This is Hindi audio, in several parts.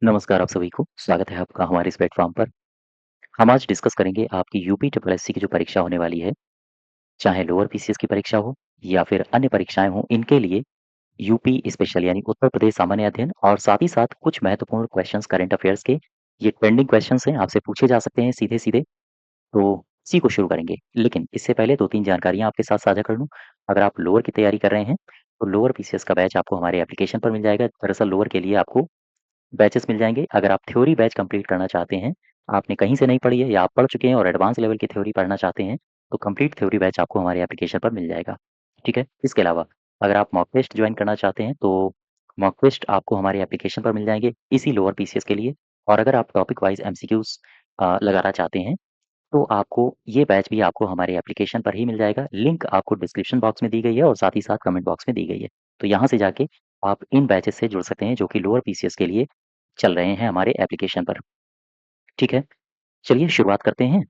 नमस्कार आप सभी को, स्वागत है आपका हमारे इस प्लेटफ़ॉर्म पर। हम आज डिस्कस करेंगे आपकी यूपी ट्रिपल एससी की जो परीक्षा होने वाली है, चाहे लोअर पीसीएस की परीक्षा हो या फिर अन्य परीक्षाएँ हों, इनके लिए यूपी स्पेशल यानी उत्तर प्रदेश सामान्य अध्ययन और साथ ही साथ कुछ महत्वपूर्ण क्वेश्चंस करंट अफेयर्स के, ये ट्रेंडिंग क्वेश्चंस हैं, आपसे पूछे जा सकते हैं सीधे-सीधे। तो इसी को शुरू करेंगे। लेकिन इससे पहले 2-3 जानकारियाँ आपके साथ साझा कर लूँ। अगर आप लोअर की तैयारी कर रहे हैं, तो लोअर पीसीएस का बैच आपको हमारे एप्लीकेशन पर मिल जाएगा। दरअसल लोअर के लिए आपको बैचेस मिल जाएँगे। अगर आप थ्योरी बैच कंप्लीट करना चाहते हैं, आपने कहीं से नहीं पढ़ी है या आप पढ़ चुके हैं और एडवांस लेवल की थ्योरी पढ़ना चाहते हैं, तो कंप्लीट थ्योरी बैच आपको हमारे एप्लीकेशन पर मिल जाएगा। ठीक है? इसके अलावा अगर आप मॉक टेस्ट जॉइन करना चाहते हैं, तो मॉक टेस्ट आपको हमारे एप्लीकेशन पर मिल जाएँगे, इसी लोअर पीसीएस के लिए। और अगर आप टॉपिक वाइज़ एमसीक्यूज़ लगाना चाहते हैं, तो आपको ये बैच भी आपको हमारे एप्लीकेशन पर ही मिल जाएगा। लिंक आपको डिस्क्रिप्शन बॉक्स में दी गई है और साथ ही साथ कमेंट बॉक्स में दी गई है। तो यहाँ से जाके आप इन बैचेस से जुड़ सकते हैं, जो कि लोअर पीसीएस के लिए चल रहे हैं हमारे एप्लीकेशन पर। ठीक है? चलिए शुरुआत करते हैं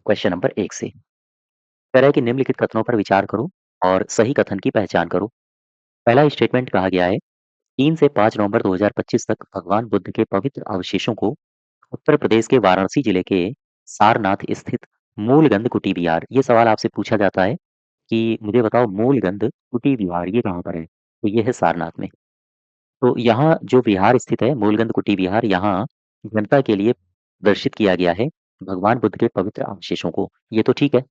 क्वेश्चन नंबर 1 से। कह रहा है कि निम्नलिखित कथनों पर विचार करो और सही कथन की पहचान करो। पहला स्टेटमेंट कहा गया है, 3 से 5 नवंबर 2025 तक भगवान बुद्ध के पवित्र अवशेषों को उत्तर प्रदेश के वाराणसी जिले के सारनाथ स्थित मूलगंध कुटी विहार, ये सवाल आपसे पूछा जाता है कि मुझे बताओ मूलगंध कुटी विहार ये कहाँ पर है? तो ये है सारनाथ में। तो यहाँ जो विहार स्थित है, मूलगंध कुटी विहार, यहाँ जनता के लिए प्रदर्शित किया गया है भगवान बुद्ध के पवित्र अवशेषों को। ये तो ठीक है।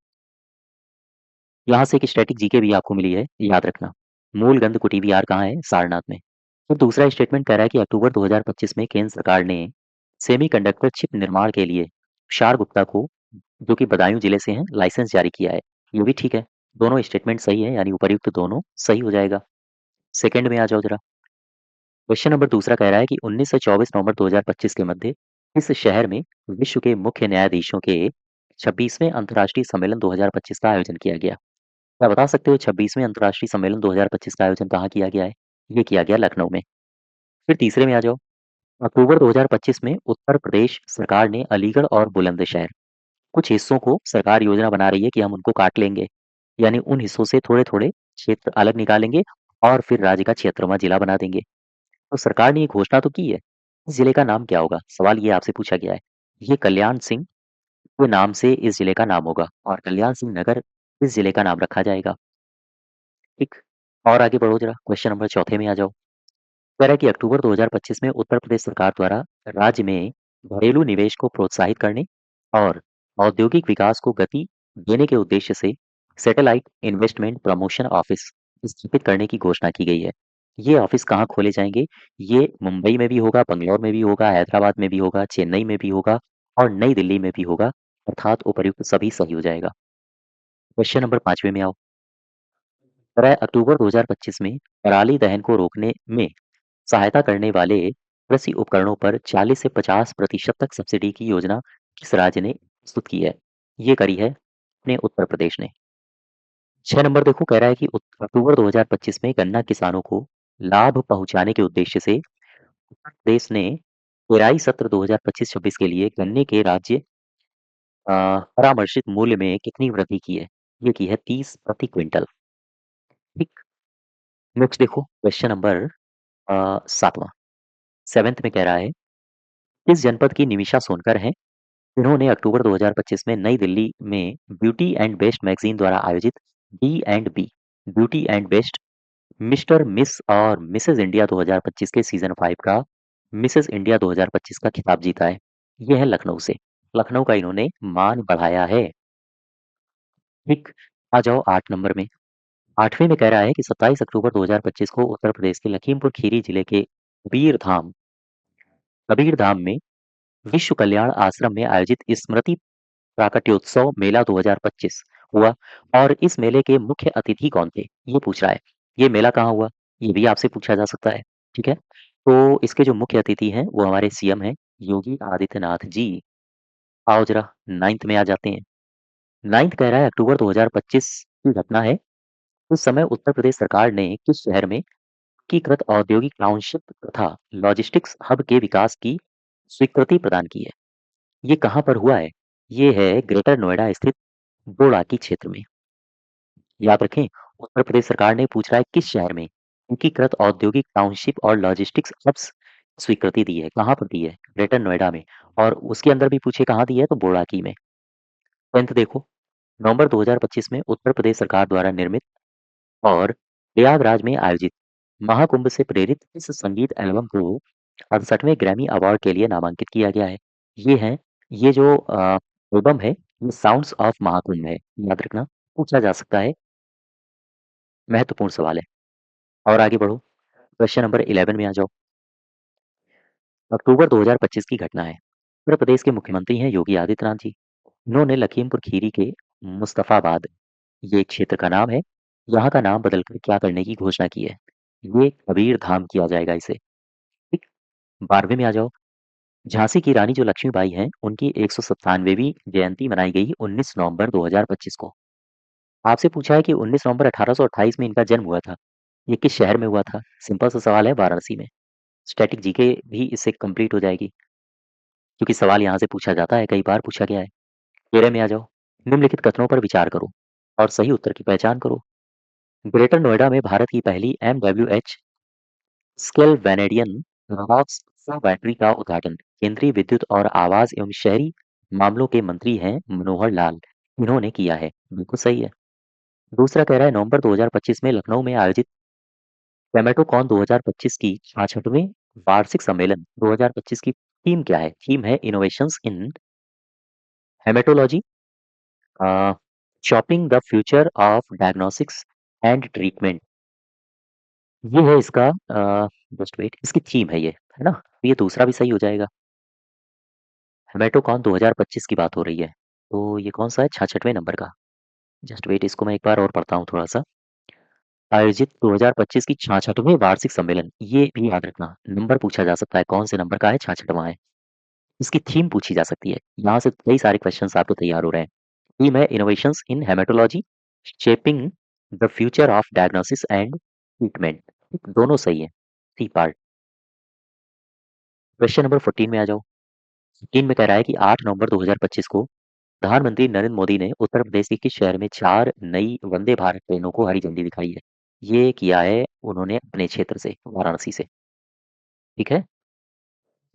यहाँ से एक स्टैटिक जीके भी आपको मिली है, याद रखना। मूलगंध कुटी विहार कहाँ है? सारनाथ में। फिर दूसरा स्टेटमेंट कह रहा है कि अक्टूबर 2025 में केंद्र सरकार ने सेमीकंडक्टर चिप निर्माण के लिए तुषार गुप्ता को, जो कि बदायूं जिले से हैं, लाइसेंस जारी किया है। ये भी ठीक है। दोनों स्टेटमेंट सही है, यानी उपर्युक्त दोनों सही हो जाएगा। सेकंड में आ जाओ जरा। क्वेश्चन नंबर दूसरा कह रहा है कि 19 से 24 नवंबर 2025 के मध्य इस शहर में विश्व के मुख्य न्यायाधीशों के 26वें अंतर्राष्ट्रीय सम्मेलन 2025 का आयोजन किया गया। क्या बता सकते हो 26वें अंतर्राष्ट्रीय सम्मेलन 2025 का आयोजन कहाँ किया गया है? ये किया गया लखनऊ में। फिर तीसरे में आ जाओ। अक्टूबर 2025 में उत्तर प्रदेश सरकार ने अलीगढ़ और बुलंदशहर, कुछ हिस्सों को सरकार योजना बना रही है कि हम उनको काट लेंगे, यानी उन हिस्सों से थोड़े-थोड़े क्षेत्र अलग निकालेंगे और फिर राज्य का 76वां जिला बना देंगे। तो सरकार ने ये घोषणा तो की है। इस जिले का नाम क्या होगा? सवाल ये आपसे पूछा गया है। ये कल्याण सिंह के नाम से इस जिले का नाम होगा और कल्याण सिंह नगर इस जिले का नाम रखा जाएगा। ठीक। और आगे बढ़ो जरा, क्वेश्चन नंबर चौथे में आ जाओ। कह रहा है कि अक्टूबर 2025 में उत्तर प्रदेश सरकार द्वारा राज्य में घरेलू निवेश को प्रोत्साहित करने और औद्योगिक विकास को गति देने के उद्देश्य से सैटेलाइट इन्वेस्टमेंट प्रमोशन ऑफिस स्थापित करने की घोषणा की गई है। ये ऑफिस कहाँ खोले जाएंगे? ये मुंबई में भी होगा, बंगलौर में भी होगा, हैदराबाद में भी होगा, चेन्नई में भी होगा और नई दिल्ली में भी होगा। अर्थात उपर्युक्त सभी सही हो जाएगा। क्वेश्चन नंबर 5वें में आओ। कह रहा है अक्टूबर 2025 में पराली दहन को रोकने में सहायता करने वाले कृषि उपकरणों पर 40 से 50% तक सब्सिडी की योजना किस राज्य ने प्रस्तुत की है? ये करी है अपने उत्तर प्रदेश ने। 6 नंबर देखो, कह रहा है कि अक्टूबर 2025 में गन्ना किसानों को लाभ पहुंचाने के उद्देश्य से उत्तर प्रदेश ने पेराई सत्र 2025-26 के लिए गन्ने के राज्य परामर्शित मूल्य में कितनी वृद्धि की है? ये की है 30 प्रति क्विंटल। ठीक। नेक्स्ट देखो, क्वेश्चन नंबर 7वां, 7th में कह रहा है, किस जनपद की निमिषा सोनकर हैं जिन्होंने अक्टूबर 2025 में नई दिल्ली में ब्यूटी एंड बेस्ट मैगजीन द्वारा आयोजित B and B beauty and best mister miss और मिसेस इंडिया 2025 के सीजन 5 का मिसेस इंडिया 2025 का खिताब जीता है? ये है लखनऊ से। लखनऊ का इन्होंने मान बढ़ाया है। ठीक। आ जाओ 8 नंबर में। 8वें में कह रहा है कि 27 अक्टूबर 2025 को उत्तर प्रदेश के लखीमपुर खीरी जिले के कबीर धाम में विश्व कल्याण आश्रम में आयोजित स्मृति प्राकट्योत्सव मेला 2025 हुआ और इस मेले के मुख्य अतिथि कौन थे? ये पूछ रहा है। ये मेला कहाँ हुआ? ये भी आपसे पूछा जा सकता है। ठीक है? तो इसके जो मुख्य अतिथि हैं वो हमारे सीएम हैं योगी आदित्यनाथ जी। आओ जरा 9th में आ जाते हैं। 9th कह रहा है अक्टूबर 2025 की घटना है। उस समय उत्तर प्रदेश सरकार ने किस शहर में एकीकृत औद्योगिक टाउनशिप तथा लॉजिस्टिक्स हब के विकास की स्वीकृति प्रदान की है? ये कहाँ पर हुआ है? ये है ग्रेटर नोएडा स्थित बोड़ाकी क्षेत्र में। याद रखें, उत्तर प्रदेश सरकार ने पूछ रहा है किस शहर में एकीकृत औद्योगिक टाउनशिप और लॉजिस्टिक्स हब्स स्वीकृति दी है, कहाँ पर दी है? ग्रेटर नोएडा में और उसके अंदर भी पूछे कहाँ दी है तो बोड़ाकी में। 10th देखो, नवंबर 2025 में उत्तर प्रदेश सरकार द्वारा निर्मित और प्रयागराज में आयोजित महाकुंभ से प्रेरित इस संगीत एल्बम को 68वें ग्रैमी अवार्ड के लिए नामांकित किया गया है। ये है ये जो एल्बम है, ये साउंड्स ऑफ महाकुंभ है। याद रखना, पूछा जा सकता है, महत्वपूर्ण सवाल है। और आगे बढ़ो, क्वेश्चन नंबर 11 में आ जाओ। अक्टूबर 2025 की घटना है। उत्तर प्रदेश के मुख्यमंत्री हैं योगी आदित्यनाथ जी। इन्होंने लखीमपुर खीरी के मुस्तफाबाद, ये एक क्षेत्र का नाम है, यहाँ का नाम बदलकर क्या करने की घोषणा की है? ये कबीर धाम किया जाएगा इसे। ठीक, 12वें में आ जाओ। झांसी की रानी जो लक्ष्मीबाई हैं, उनकी 197वीं जयंती मनाई गई 19 नवंबर 2025 को। आपसे पूछा है कि 19 नवंबर 1828 में इनका जन्म हुआ था। ये किस शहर में हुआ था? सिंपल सा सवाल है, वाराणसी में। स्टैटिक जीके भी इससे कंप्लीट हो जाएगी, क्योंकि सवाल यहाँ से पूछा जाता है, कई बार पूछा गया है। 13 में आ जाओ। निम्नलिखित कथनों पर विचार करो और सही उत्तर की पहचान करो। ग्रेटर नोएडा में भारत की पहली MWH स्केल वैनेडियन रॉक्स बैटरी का उद्घाटन केंद्रीय विद्युत और आवास एवं शहरी मामलों के मंत्री हैं मनोहर लाल, इन्होंने किया है। बिल्कुल सही है। दूसरा कह रहा है नवंबर 2025 में लखनऊ में आयोजित पेमेटोकॉन 2025 की 66वें वार्षिक सम्मेलन 2025 की थीम क्या है? थीम है innovations in haematology, shopping the future of diagnostics and treatment. ये है इसका जस्ट वेट, इसकी थीम है ना? ये दूसरा भी सही हो जाएगा। हेमेटोकॉन 2025 की बात हो रही है, तो ये कौन सा है? 66वें नंबर का। जस्ट वेट, इसको मैं एक बार और पढ़ता हूँ थोड़ा सा। आयोजित 2025 की 66वें वार्षिक सम्मेलन, ये भी याद रखना, नंबर पूछा जा सकता है, कौन से नंबर का है? 66वां है। इसकी थीम पूछी जा सकती है। यहाँ से कई सारे क्वेश्चंस आपको तैयार हो रहे हैं। थीम है innovations in haematology, shaping the future of diagnosis and treatment. दोनों सही है, सी पार्ट। क्वेश्चन नंबर 14 में आ जाओ। 14 में कह रहा है कि 8 नवंबर 2025 को प्रधानमंत्री नरेंद्र मोदी ने उत्तर प्रदेश के किस शहर में 4 नई वंदे भारत ट्रेनों को हरी झंडी दिखाई है? ये किया है उन्होंने अपने क्षेत्र से, वाराणसी से। ठीक है?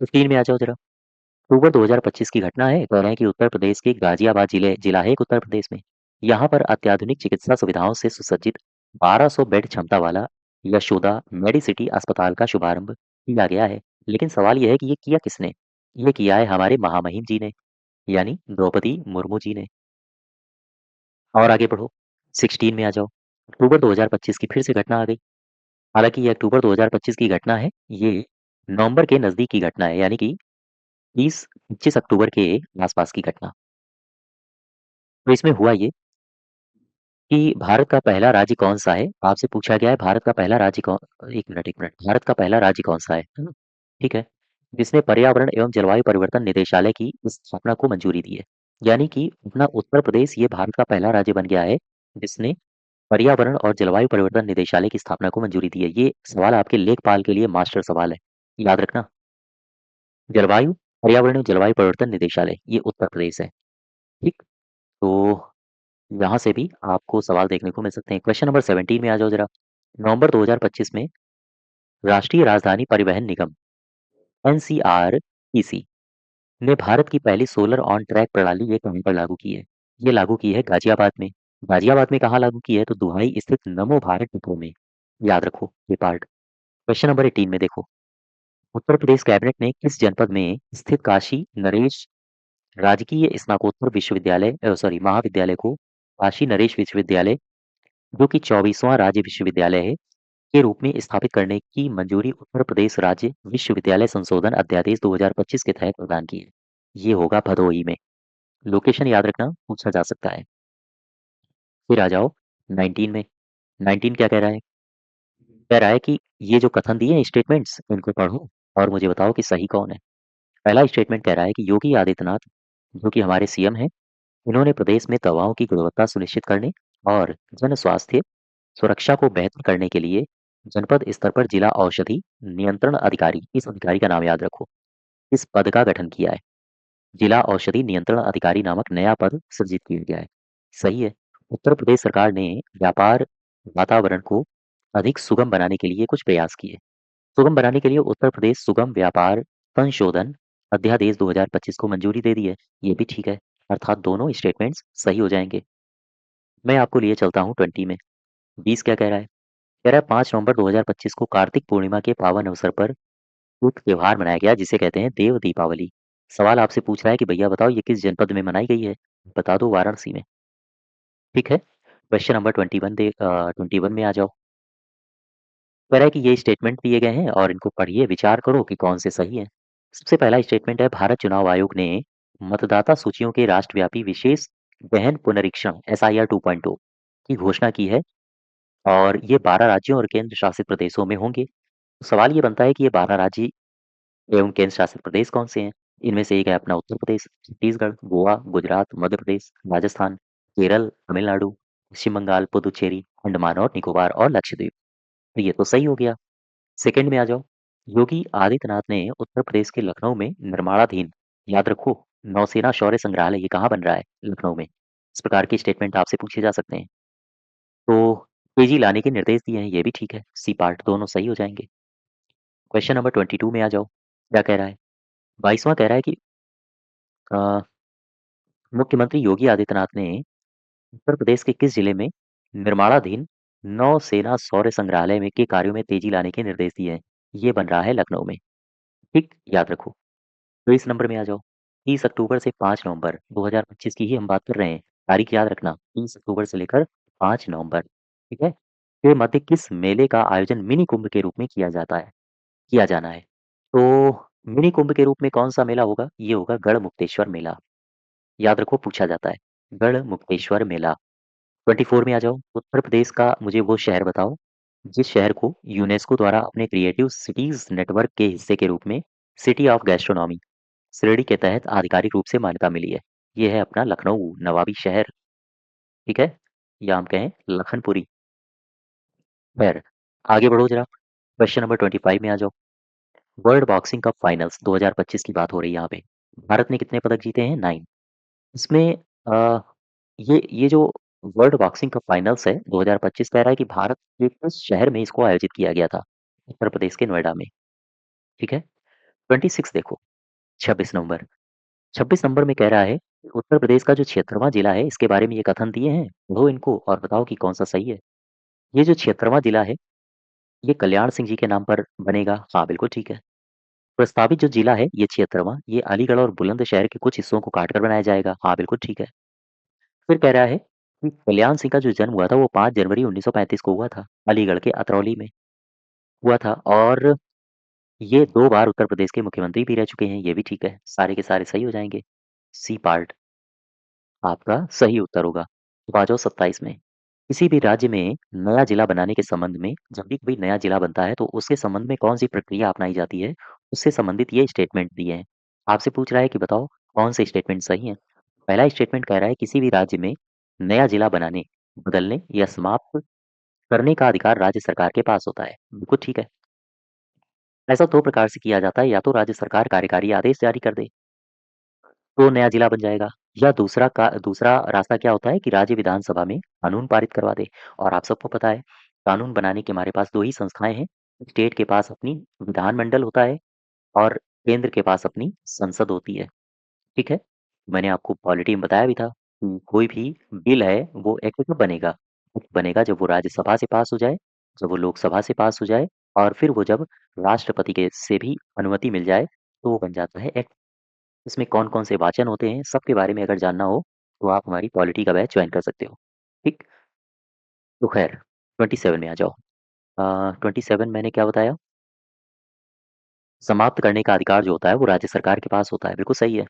15 में आ जाओ जरा। अक्टूबर 2025 की घटना है, कह रहे हैं कि उत्तर प्रदेश के गाजियाबाद जिले जिला है एक उत्तर प्रदेश में। यहाँ पर अत्याधुनिक चिकित्सा सुविधाओं से सुसज्जित 1200 बेड क्षमता वाला यशोदा मेडिसिटी अस्पताल का शुभारंभ किया गया है। लेकिन सवाल यह है कि ये किया किसने? ये किया है हमारे महामहिम जी ने, यानी द्रौपदी मुर्मू जी ने। और आगे बढ़ो, 16 में आ जाओ। अक्टूबर 2025 की फिर से घटना आ गई। हालाँकि ये अक्टूबर 2025 की घटना है, ये नवंबर के नज़दीक की घटना है, यानी कि 30-25 अक्टूबर के आसपास की घटना। तो इसमें हुआ ये कि भारत का पहला राज्य कौन-सा है? आपसे पूछा गया है भारत का पहला राज्य 1 मिनट, भारत का पहला राज्य कौन-सा है ना? ठीक है? जिसने पर्यावरण एवं जलवायु परिवर्तन निदेशालय की स्थापना को मंजूरी दी है। यानी कि अपना उत्तर प्रदेश ये भारत का पहला राज्य बन गया है, जिसने पर्यावरण और जलवायु परिवर्तन निदेशालय की स्थापना को मंजूरी दी है। ये सवाल आपके लेखपाल के लिए मास्टर सवाल है। याद रखना, जलवायु, पर्यावरण एवं जलवायु परिवर्तन निदेशालय, ये उत्तर प्रदेश है। ठीक? तो यहाँ से भी आपको सवाल देखने को मिल सकते हैं। क्वेश्चन नंबर 17 में आ जाओ ज़रा। नवंबर 2025 में राष्ट्रीय राजधानी परिवहन निगम NCRTC ने भारत की पहली सोलर ऑन ट्रैक प्रणाली ये कहीं पर लागू की है? ये लागू की है गाजियाबाद में। गाजियाबाद में कहाँ लागू की है? तो दुहाई स्थित नमो भारत डिपो में। याद रखो ये पार्ट। क्वेश्चन नंबर 18 में देखो, उत्तर प्रदेश कैबिनेट ने किस जनपद में स्थित काशी नरेश राजकीय स्नातकोत्तर महाविद्यालय को काशी नरेश विश्वविद्यालय, जो कि 24वां राज्य विश्वविद्यालय है, के रूप में स्थापित करने की मंजूरी उत्तर प्रदेश राज्य विश्वविद्यालय संशोधन अध्यादेश 2025 के तहत प्रदान की है? ये होगा भदोही में। लोकेशन याद रखना, पूछा जा सकता है। फिर आ जाओ 19 में। 19 क्या कह रहा है? कह रहा है कि ये जो कथन दिए हैं स्टेटमेंट्स, इनको पढ़ो और मुझे बताओ कि सही कौन है। पहला स्टेटमेंट कह रहा है कि योगी आदित्यनाथ, जो कि हमारे सीएम हैं, इन्होंने प्रदेश में दवाओं की गुणवत्ता सुनिश्चित करने और जन स्वास्थ्य सुरक्षा को बेहतर करने के लिए जनपद स्तर पर जिला औषधि नियंत्रण अधिकारी, इस अधिकारी का नाम याद रखो, इस पद का गठन किया है। जिला औषधि नियंत्रण अधिकारी नामक नया पद सृजित किया गया है। सही है। उत्तर प्रदेश सरकार ने व्यापार वातावरण को अधिक सुगम बनाने के लिए कुछ प्रयास किए। सुगम बनाने के लिए उत्तर प्रदेश सुगम व्यापार संशोधन अध्यादेश 2025 को मंजूरी दे दी है। ये भी ठीक है। अर्थात दोनों स्टेटमेंट्स सही हो जाएंगे। मैं आपको लिए चलता हूँ 20 में। 20 क्या कह रहा है? कह रहा है 5 नवंबर 2025 को कार्तिक पूर्णिमा के पावन अवसर पर एक त्योहार मनाया गया जिसे कहते हैं देव दीपावली। सवाल आपसे पूछ रहा है कि भैया बताओ ये किस जनपद में मनाई गई है? बता दो वाराणसी में। ठीक है। क्वेश्चन नंबर 21 में आ जाओ। कह रहा है कि ये स्टेटमेंट दिए गए हैं और इनको पढ़िए, विचार करो कि कौन से सही हैं। सबसे पहला स्टेटमेंट है भारत चुनाव आयोग ने मतदाता सूचियों के राष्ट्रव्यापी विशेष गहन पुनरीक्षण SIR 2.0 की घोषणा की है और ये 12 राज्यों और केंद्र शासित प्रदेशों में होंगे। तो सवाल ये बनता है कि ये 12 राज्य एवं केंद्र शासित प्रदेश कौन से हैं? इनमें से एक है अपना उत्तर प्रदेश, छत्तीसगढ़, गोवा, गुजरात, मध्य प्रदेश, राजस्थान, केरल, तमिलनाडु, पश्चिम बंगाल, पुदुचेरी, अंडमान और निकोबार और लक्षद्वीप। तो ये तो सही हो गया। सेकंड में आ जाओ। योगी आदित्यनाथ ने उत्तर प्रदेश के लखनऊ में निर्माणाधीन, याद रखो, नौसेना शौर्य संग्रहालय ये कहाँ बन रहा है? लखनऊ में। इस प्रकार के स्टेटमेंट आपसे पूछे जा सकते हैं। तो तेजी लाने के निर्देश दिए हैं, ये भी ठीक है। सी पार्ट दोनों सही हो जाएंगे। क्वेश्चन नंबर 22 में आ जाओ। क्या कह रहा है? 22वां कह रहा है कि अ, मुख्यमंत्री योगी आदित्यनाथ ने उत्तर प्रदेश के किस जिले में निर्माणाधीन नौसेना शौर्य संग्रहालय में के कार्यों में तेजी लाने के निर्देश दिए हैं? ये बन रहा है लखनऊ में। ठीक, याद रखो। तो इस नंबर में आ जाओ। 30 अक्टूबर से 5 नवंबर 2025 की ही हम बात कर रहे हैं। तारीख याद रखना, 30 अक्टूबर से लेकर 5 नवंबर, ठीक है? के मध्य किस मेले का आयोजन मिनी कुंभ के रूप में किया जाना है? तो मिनी कुंभ के रूप में कौन-सा मेला होगा? ये होगा गढ़मुक्तेश्वर मेला। याद रखो, पूछा जाता है। गढ़मुक्तेश्वर मेला। 24 में आ जाओ। उत्तर प्रदेश का मुझे वो शहर बताओ, जिस शहर को यूनेस्को द्वारा अपने क्रिएटिव सिटीज़ नेटवर्क के हिस्से के रूप में सिटी ऑफ गैस्ट्रोनॉमी श्रेणी के तहत आधिकारिक रूप से मान्यता मिली है। ये है अपना लखनऊ नवाबी शहर, ठीक है? या हम कहें लखनपुरी। खैर, आगे बढ़ो जरा। क्वेश्चन नंबर 25 में आ जाओ। वर्ल्ड बॉक्सिंग कप फाइनल्स 2025 की बात हो रही है यहाँ पे। भारत ने कितने पदक जीते हैं? 9। इसमें ये जो वर्ल्ड बॉक्सिंग कप फाइनल्स है 2025 कह रहा है कि भारत के किस शहर में इसको आयोजित किया गया था? उत्तर प्रदेश के नोएडा में, ठीक है? 26 देखो, 26 नवंबर। 26 नंबर में कह रहा है कि उत्तर प्रदेश का जो 76वां जिला है इसके बारे में ये कथन दिए हैं, पढ़ो इनको और बताओ कि कौन सा सही है। ये जो 76वां जिला है, ये कल्याण सिंह जी के नाम पर बनेगा। हाँ, बिल्कुल ठीक है। प्रस्तावित जो जिला है ये 76वां, ये अलीगढ़ और बुलंदशहर के कुछ हिस्सों को काटकर बनाया जाएगा। हाँ, बिल्कुल ठीक है। फिर कह रहा है कि कल्याण सिंह का जो जन्म हुआ था वो 5 जनवरी 1935 को हुआ था। अलीगढ़ के अतरौली में हुआ था और ये 2 बार उत्तर प्रदेश के मुख्यमंत्री भी रह चुके हैं। ये भी ठीक है। सारे के सारे सही हो जाएँगे। सी पार्ट आपका सही उत्तर होगा। तो आ जाओ 27 में। किसी भी राज्य में नया जिला बनाने के संबंध में जब भी कोई नया जिला बनता है तो उसके संबंध में कौन-सी प्रक्रिया अपनाई जाती है, उससे संबंधित ये स्टेटमेंट दिए हैं। आपसे पूछ रहा है कि बताओ कौन से स्टेटमेंट सही हैं? पहला स्टेटमेंट कह रहा है किसी भी राज्य में नया जिला बनाने, बदलने या समाप्त करने का अधिकार राज्य सरकार के पास होता है। बिल्कुल ठीक है। ऐसा 2 प्रकार से किया जाता है, या तो राज्य सरकार कार्यकारी आदेश जारी कर दे तो नया जिला बन जाएगा, या दूसरा रास्ता क्या होता है कि राज्य विधानसभा में कानून पारित करवा दे। और आप सबको पता है कानून बनाने के हमारे पास 2 ही संस्थाएँ हैं। स्टेट के पास अपनी विधानमंडल होता है और केंद्र के पास अपनी संसद होती है। ठीक है? मैंने आपको पॉलिटी में बताया भी था कि कोई भी बिल है वो एक्ट कब बनेगा? एक्ट बनेगा जब वो राज्यसभा से पास हो जाए, जब वो लोकसभा से पास हो जाए और फिर वो जब राष्ट्रपति के से भी अनुमति मिल जाए तो वो बन जाता है एक्ट। इसमें कौन-कौन से वाचन होते हैं, सबके बारे में अगर जानना हो, तो आप हमारी पॉलिटी का बैच जॉइन कर सकते हो। ठीक? तो ख़ैर 27 में आ जाओ। 27 मैंने क्या बताया? समाप्त करने का अधिकार जो होता है, वो राज्य सरकार के पास होता है, बिल्कुल सही है।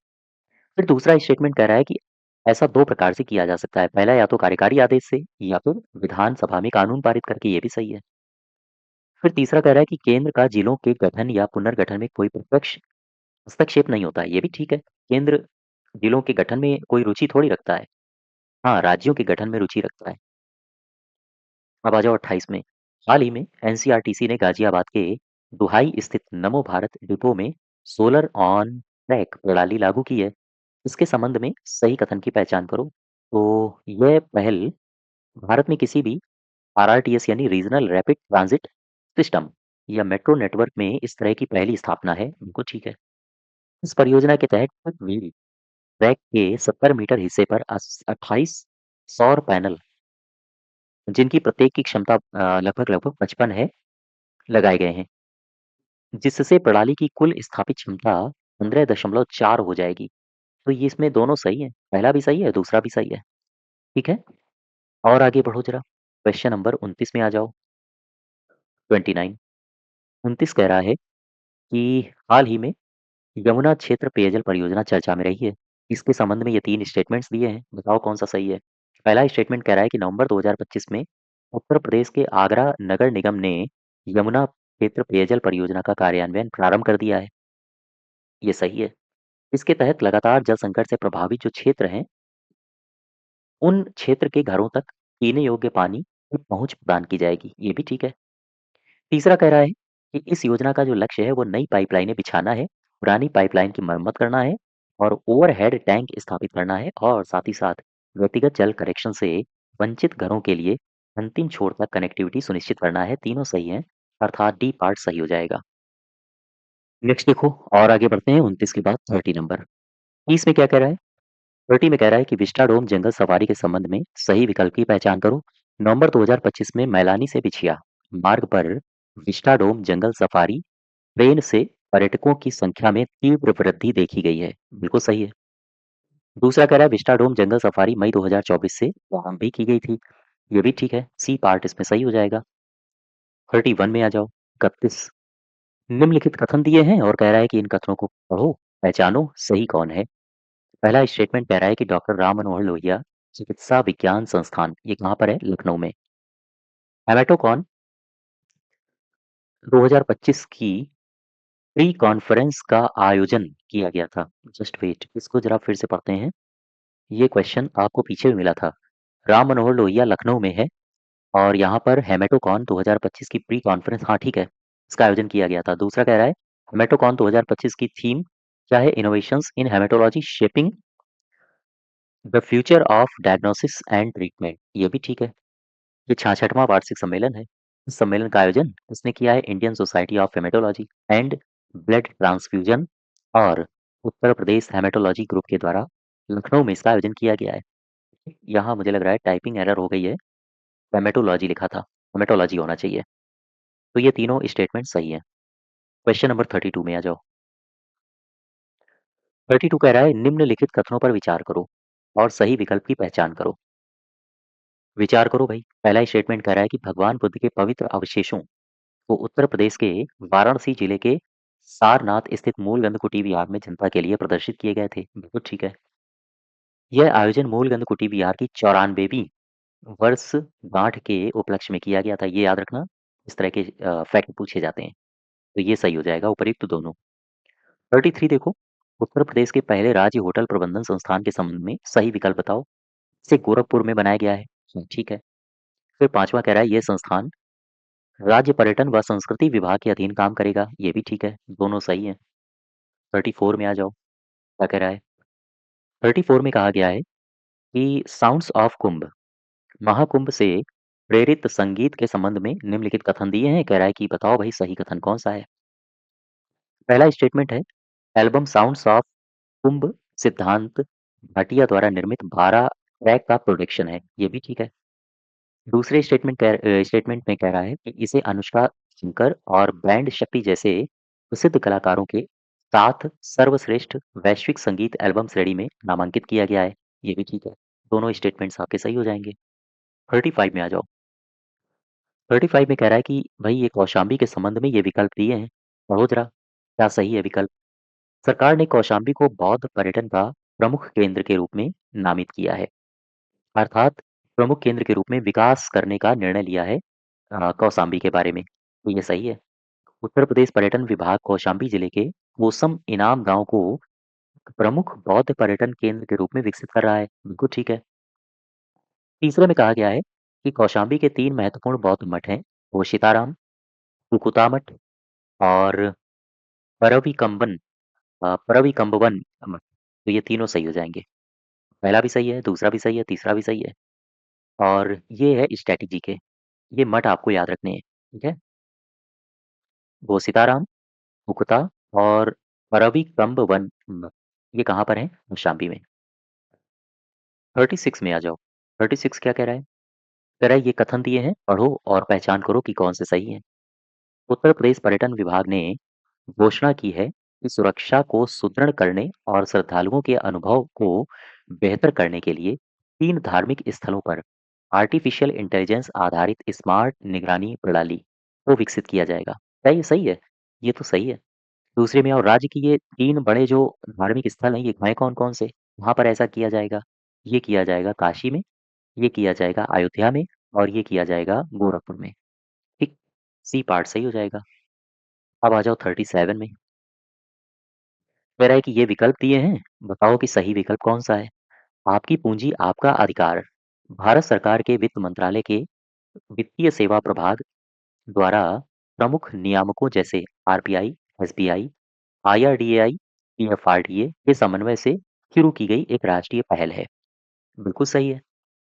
फिर दूसरा स्टेटमेंट कह रहा है कि ऐसा 2 प्रकार से किया जा सकता है। पहला या तो कार्यकारी आदेश से या फिर विधानसभा में कानून पारित करके, ये भी सही है। फिर तीसरा कह रहा है कि केंद्र का जिलों के गठन या पुनर्गठन में कोई प्रत्यक्ष हस्तक्षेप नहीं होता है, ये भी ठीक है। केंद्र जिलों के गठन में कोई रुचि थोड़ी रखता है। हाँ, राज्यों के गठन में रुचि रखता है। अब आ जाओ 28 में। हाल ही में एनसीईआरटी ने गाजियाबाद के दुहाई स्थित नमो भारत डिपो में सोलर ऑन ट्रैक प्रणाली लागू की है। इसके संबंध में सही कथन की पहचान करो। तो यह पहल भारत में किसी भी आरआरटीएस यानी रीजनल रैपिड ट्रांजिट सिस्टम या मेट्रो नेटवर्क में इस तरह की पहली स्थापना है, बिल्कुल ठीक है। इस परियोजना के तहत व्हील ट्रैक के 70 मीटर हिस्से पर 28 सौर पैनल, जिनकी प्रत्येक की क्षमता लगभग-लगभग 55 है, लगाए गए हैं, जिससे प्रणाली की कुल स्थापित क्षमता 15.4 हो जाएगी। तो ये इसमें दोनों सही है, पहला भी सही है, दूसरा भी सही है, ठीक है? और आगे बढ़ो ज़रा, क्वेश्चन नंबर 29 में आ जाओ, 29 29 कह रहा है कि हाल ही में यमुना क्षेत्र पेयजल परियोजना चर्चा में रही है। इसके संबंध में ये 3 स्टेटमेंट्स दिए हैं, बताओ कौन-सा सही है? पहला स्टेटमेंट कह रहा है कि नवंबर 2025 में उत्तर प्रदेश के आगरा नगर निगम ने यमुना क्षेत्र पेयजल परियोजना का कार्यान्वयन प्रारंभ कर दिया है। ये सही है। इसके तहत लगातार जल संकट से प्रभावित जो क्षेत्र हैं, उन क्षेत्र के घरों तक पीने योग्य पानी की पहुँच प्रदान की जाएगी। ये भी ठीक है। तीसरा कह रहा है कि इस योजना का जो लक्ष्य है वो नई पाइपलाइनें बिछाना है, पुरानी पाइपलाइन की मरम्मत करना है और ओवरहेड टैंक स्थापित करना है और साथ ही साथ व्यक्तिगत जल कनेक्शन से वंचित घरों के लिए अंतिम छोर तक कनेक्टिविटी सुनिश्चित करना है। तीनों सही हैं, अर्थात डी पार्ट सही हो जाएगा। नेक्स्ट देखो और आगे बढ़ते हैं 29 के बाद 30 नंबर। 30 में क्या कह रहा है? 30 में कह रहा है कि विस्टाडोम जंगल सफारी के संबंध में सही विकल्प की पहचान करो। नवंबर 2025 में मैलानी से बिछिया मार्ग पर विस्टाडोम जंगल सफारी ट्रेन से पर्यटकों की संख्या में तीव्र वृद्धि देखी गई है। बिल्कुल सही है। दूसरा कह रहा है विस्टाडोम जंगल सफारी मई 2024 से प्रारंभ भी की गई थी। ये भी ठीक है। सी पार्ट इसमें सही हो जाएगा। 31 में आ जाओ। 31 निम्नलिखित कथन दिए हैं और कह रहा है कि इन कथनों को पढ़ो, पहचानो सही कौन है। पहला स्टेटमेंट कह रहा है कि डॉक्टर राम मनोहर लोहिया चिकित्सा विज्ञान संस्थान, ये कहाँ पर है? लखनऊ में। हेमेटोकॉन 2025 की प्री कॉन्फ्रेंस का आयोजन किया गया था। जस्ट वेट, इसको जरा फिर से पढ़ते हैं। ये क्वेश्चन आपको पीछे भी मिला था। राम मनोहर लोहिया लखनऊ में है और यहाँ पर हेमेटोकॉन 2025 की प्री कॉन्फ्रेंस, हाँ ठीक है, इसका आयोजन किया गया था। दूसरा कह रहा है हेमेटोकॉन 2025 की थीम क्या है? Innovations in haematology shaping the future of diagnosis and treatment. ये भी ठीक है। ये 66वां वार्षिक सम्मेलन है। इस सम्मेलन का आयोजन किसने किया है? Indian society of haematology and blood transfusion और उत्तर प्रदेश हेमेटोलॉजी ग्रुप के द्वारा लखनऊ में इसका आयोजन किया गया है। यहाँ मुझे लग रहा है टाइपिंग एरर हो गई है, हेमेटोलॉजी लिखा था, हेमेटोलॉजी होना चाहिए। तो ये तीनों स्टेटमेंट सही है। क्वेश्चन नंबर 32 में आ जाओ। 32 कह रहा है निम्नलिखित कथनों पर विचार करो और सही विकल्प की पहचान करो। विचार करो भाई। पहला स्टेटमेंट कह रहा है कि भगवान बुद्ध के पवित्र अवशेषों को उत्तर प्रदेश के वाराणसी जिले के सारनाथ स्थित मूलगंध कुटी विहार में जनता के लिए प्रदर्शित किए गए थे। बिल्कुल ठीक है। यह आयोजन मूलगंध कुटी विहार की 94वीं वर्ष गांठ के उपलक्ष्य में किया गया था। ये याद रखना, इस तरह के फैक्ट पूछे जाते हैं। तो ये सही हो जाएगा, उपयुक्त दोनों। 33 देखो, उत्तर प्रदेश के पहले राज्य होटल प्रबंधन संस्थान के संबंध में सही विकल्प बताओ। इसे गोरखपुर में बनाया गया है। ठीक है। फिर पांचवा कह रहा है ये संस्थान राज्य पर्यटन व संस्कृति विभाग के अधीन काम करेगा। ये भी ठीक है, दोनों सही है। 34 में आ जाओ, क्या कह रहा है? 34 में कहा गया है कि साउंड्स ऑफ कुंभ महाकुंभ से प्रेरित संगीत के संबंध में निम्नलिखित कथन दिए हैं। कह रहा है कि बताओ भाई सही कथन कौन सा है। पहला स्टेटमेंट है एल्बम साउंड्स ऑफ कुंभ सिद्धांत भाटिया द्वारा निर्मित 12 ट्रैक का प्रोडक्शन है। ये भी ठीक है। दूसरे स्टेटमेंट में कह रहा है कि इसे अनुष्का शंकर और बैंड शक्ति जैसे प्रसिद्ध कलाकारों के साथ सर्वश्रेष्ठ वैश्विक संगीत एल्बम श्रेणी में नामांकित किया गया है। ये भी ठीक है। दोनों स्टेटमेंट्स आपके सही हो जाएंगे। 35 में आ जाओ। 35 में कह रहा है कि भाई ये कौशाम्बी के संबंध में ये विकल्प दिए हैं, पढ़ो जरा क्या सही है विकल्प। सरकार ने कौशाम्बी को बौद्ध पर्यटन का प्रमुख केंद्र के रूप में नामित किया है, अर्थात प्रमुख केंद्र के रूप में विकास करने का निर्णय लिया है कौशाम्बी के बारे में। तो ये सही है। उत्तर प्रदेश पर्यटन विभाग कौशाम्बी जिले के कोसम इनाम गांव को प्रमुख बौद्ध पर्यटन केंद्र के रूप में विकसित कर रहा है। बिल्कुल ठीक है। तीसरे में कहा गया है कि कौशाम्बी के 3 महत्वपूर्ण बौद्ध मठ हैं, वो सीताराम, कुकुता मठ और परविकम्बन परविकम्बवन मठ। तो ये तीनों सही हो जाएंगे। पहला भी सही है, दूसरा भी सही है, तीसरा भी सही है और ये है स्ट्रैटेजी के। ये मठ आपको याद रखने हैं, ठीक है? घोसीताराम, मुकुता और परविक्रम ये कहाँ पर है? कौशाम्बी में। 36 में आ जाओ। 36 क्या कह रहा है? कह रहा है ये कथन दिए हैं, पढ़ो और पहचान करो कि कौन से सही हैं। उत्तर प्रदेश पर्यटन विभाग ने घोषणा की है कि सुरक्षा को सुदृढ़ करने और श्रद्धालुओं के अनुभव को बेहतर करने के लिए 3 धार्मिक स्थलों पर आर्टिफिशियल इंटेलिजेंस आधारित स्मार्ट निगरानी प्रणाली को विकसित किया जाएगा। क्या ये सही है? ये तो सही है। दूसरे में और राज्य की ये 3 बड़े जो धार्मिक स्थल हैं, ये हैं कौन-कौन से? वहाँ पर ऐसा किया जाएगा। ये किया जाएगा काशी में, ये किया जाएगा अयोध्या में और ये किया जाएगा गोरखपुर में। ठीक, सी पार्ट सही हो जाएगा। अब आ जाओ 37 में। कह रहा है कि ये विकल्प दिए हैं, बताओ कि सही विकल्प कौन-सा है? आपकी पूँजी आपका अधिकार। भारत सरकार के वित्त मंत्रालय के वित्तीय सेवा प्रभाग द्वारा प्रमुख नियामकों जैसे आरबीआई, एसबीआई, आईआरडीएआई, पीएफआरडीए के समन्वय से शुरू की गई एक राष्ट्रीय पहल है। बिल्कुल सही है।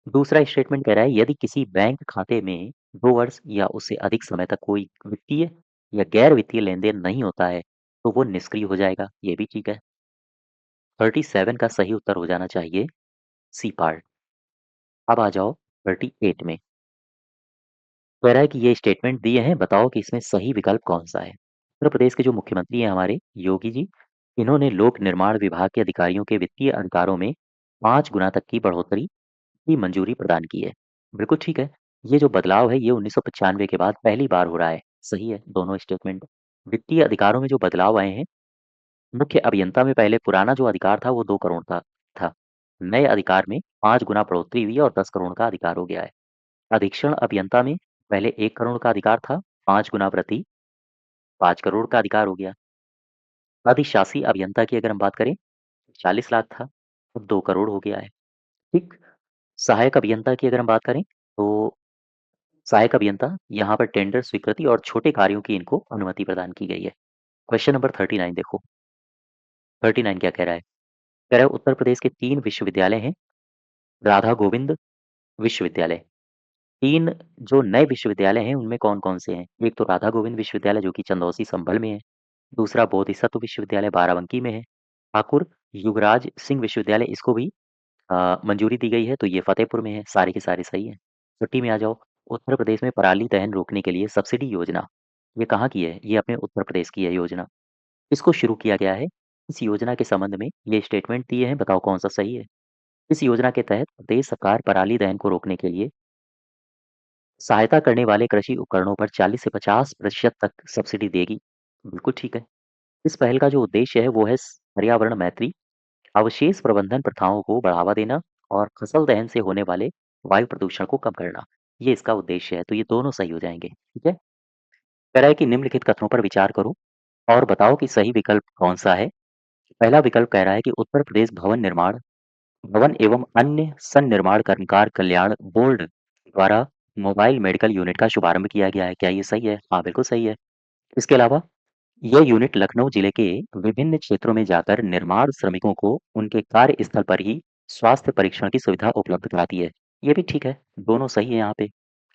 दूसरा स्टेटमेंट कह रहा है यदि किसी बैंक खाते में 2 वर्ष या उससे अधिक समय तक कोई वित्तीय या गैर वित्तीय लेन-देन नहीं होता है, तो वो निष्क्रिय हो जाएगा। ये भी ठीक है। 37 का सही उत्तर हो जाना चाहिए सी पार्ट। अब आ जाओ 38 में। कह रहा है कि ये स्टेटमेंट दिए हैं, बताओ कि इसमें सही विकल्प कौन-सा है? उत्तर प्रदेश के जो मुख्यमंत्री हैं हमारे योगी जी, इन्होंने लोक निर्माण विभाग के अधिकारियों के वित्तीय अधिकारों में 5 गुना तक की बढ़ोतरी की मंजूरी प्रदान की है। बिल्कुल ठीक है। ये जो बदलाव है ये 1995 के बाद पहली बार हो रहा है। सही है दोनों स्टेटमेंट। वित्तीय अधिकारों में जो बदलाव आए हैं, मुख्य अभियंता में पहले पुराना जो अधिकार था वो 2 करोड़ था। नए अधिकार में 5 गुना बढ़ोतरी हुई है और 10 करोड़ का अधिकार हो गया है। अधीक्षण अभियंता में पहले 1 करोड़ का अधिकार था, 5 गुना वृद्धि 5 करोड़ का अधिकार हो गया। अधिशासी अभियंता की अगर हम बात करें, 40 लाख था, अब 2 करोड़ हो गया है। ठीक। सहायक अभियंता की अगर हम बात करें, तो सहायक अभियंता यहाँ पर टेंडर स्वीकृति और छोटे कार्यों की इनको अनुमति प्रदान की गई है। क्वेश्चन नंबर 39 देखो। 39 क्या कह रहा है? कह रहा है उत्तर प्रदेश के 3 विश्वविद्यालय हैं, राधा गोविंद विश्वविद्यालय। 3 जो नए विश्वविद्यालय हैं उनमें कौन-कौन से हैं? एक तो राधा गोविंद विश्वविद्यालय जो कि चंदौसी संभल में है, दूसरा बोधिसत्व विश्वविद्यालय बाराबंकी में है, ठाकुर युगराज सिंह विश्वविद्यालय इसको भी मंजूरी दी गई है तो ये फतेहपुर में है, सारे के सारे सही हैं। छुट्टी में आ जाओ, उत्तर प्रदेश में पराली दहन रोकने के लिए सब्सिडी योजना, ये कहाँ की है? ये अपने उत्तर प्रदेश की है योजना। इसको शुरू किया गया है, इस योजना के संबंध में ये स्टेटमेंट दिए हैं, बताओ कौन-सा सही है? इस योजना के तहत प्रदेश सरकार पराली दहन को रोकने के लिए सहायता करने वाले कृषि उपकरणों पर 40 से 50% तक सब्सिडी देगी। बिल्कुल ठीक है। इस पहल का जो उद्देश्य है वो है पर्यावरण मैत्री, अवशेष प्रबंधन प्रथाओं को बढ़ावा देना और फसल दहन से होने वाले वायु प्रदूषण को कम करना। ये इसका उद्देश्य है, तो ये दोनों सही हो जाएँगे, ठीक है? कह रहा है कि निम्नलिखित कथनों पर विचार करो और बताओ कि सही विकल्प कौन-सा है? पहला विकल्प कह रहा है कि उत्तर प्रदेश भवन एवं अन्य सन्निर्माण कर्मकार कल्याण बोर्ड द्वारा मोबाइल मेडिकल यूनिट का शुभारंभ किया गया है। क्या ये सही है? हाँ, बिल्कुल सही है। इसके अलावा यह यूनिट लखनऊ जिले के विभिन्न क्षेत्रों में जाकर निर्माण श्रमिकों को उनके कार्यस्थल पर ही स्वास्थ्य परीक्षण की सुविधा उपलब्ध कराती है। ये भी ठीक है, दोनों सही है यहाँ पे।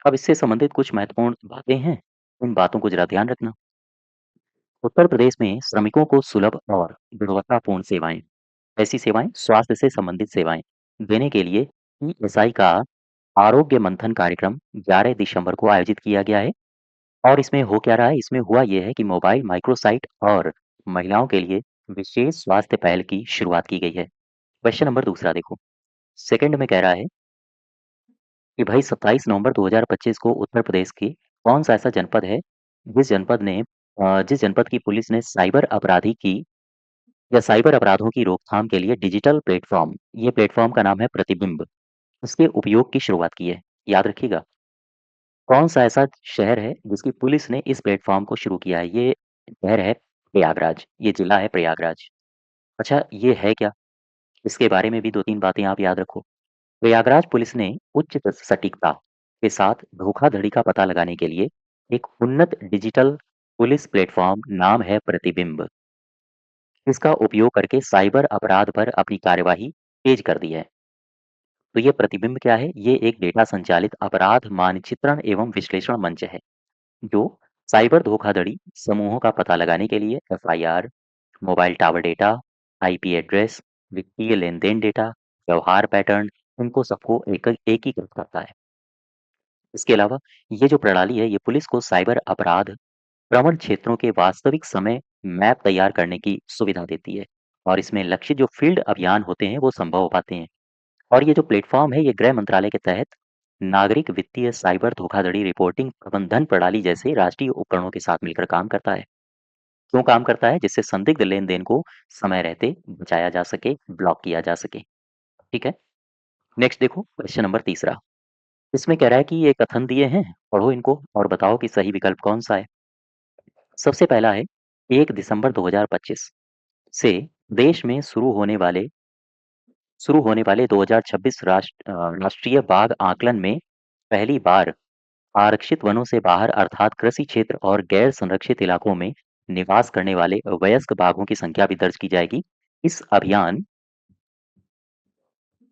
अब इससे संबंधित कुछ महत्वपूर्ण बातें हैं, इन बातों को जरा ध्यान रखना। उत्तर प्रदेश में श्रमिकों को सुलभ और गुणवत्तापूर्ण सेवाएं, ऐसी सेवाएं स्वास्थ्य से संबंधित सेवाएं देने के लिए ईएसआई का आरोग्य मंथन कार्यक्रम 11 दिसंबर को आयोजित किया गया है। और इसमें हो क्या रहा है? इसमें हुआ ये है कि मोबाइल माइक्रोसाइट और महिलाओं के लिए विशेष स्वास्थ्य पहल की शुरुआत की गई है। क्वेश्चन नंबर दूसरा देखो। सेकंड में कह रहा है कि भाई 27 नवंबर 2025 को उत्तर प्रदेश के कौन सा ऐसा जनपद है जिस जनपद की पुलिस ने साइबर अपराधों की रोकथाम के लिए डिजिटल प्लेटफॉर्म, ये प्लेटफॉर्म का नाम है प्रतिबिंब, इसके उपयोग की शुरुआत की है। याद रखिएगा। कौन सा ऐसा शहर है जिसकी पुलिस ने इस प्लेटफॉर्म को शुरू किया है? ये शहर है प्रयागराज, ये जिला है प्रयागराज। अच्छा ये है क्या? इसके बारे में भी 2-3 बातें आप याद रखो। प्रयागराज पुलिस ने उच्च सटीकता के साथ धोखाधड़ी का पता लगाने के लिए एक उन्नत डिजिटल पुलिस प्लेटफॉर्म नाम है प्रतिबिंब, इसका उपयोग करके साइबर अपराध पर अपनी कार्यवाही तेज कर दी है। तो ये प्रतिबिंब क्या है? ये एक डेटा संचालित अपराध मानचित्रण एवं विश्लेषण मंच है जो साइबर धोखाधड़ी समूहों का पता लगाने के लिए FIR, mobile tower data, IP address, वित्तीय लेन-देन डेटा, व्यवहार पैटर्न, इनको सबको एकीकृत करता है। इसके अलावा ये जो प्रणाली है, ये पुलिस को साइबर अपराध प्रवण क्षेत्रों के वास्तविक समय मैप तैयार करने की सुविधा देती है और इसमें लक्षित जो फील्ड अभियान होते हैं, वो संभव हो पाते हैं। और ये जो प्लेटफॉर्म है, ये गृह मंत्रालय के तहत नागरिक वित्तीय साइबर धोखाधड़ी रिपोर्टिंग प्रबंधन प्रणाली जैसे राष्ट्रीय उपकरणों के साथ मिलकर काम करता है। क्यों काम करता है? जिससे संदिग्ध लेन-देन को समय रहते बचाया जा सके, ब्लॉक किया जा सके। ठीक है? नेक्स्ट देखो क्वेश्चन नंबर तीसरा। इसमें कह रहा है कि ये कथन दिए हैं, पढ़ो इनको और बताओ कि सही विकल्प कौन-सा है। सबसे पहला है 1 दिसंबर 2025 से देश में शुरू होने वाले 2026 राष्ट्रीय बाघ आकलन में पहली बार आरक्षित वनों से बाहर अर्थात कृषि क्षेत्र और गैर संरक्षित इलाकों में निवास करने वाले वयस्क बाघों की संख्या भी दर्ज की जाएगी। इस अभियान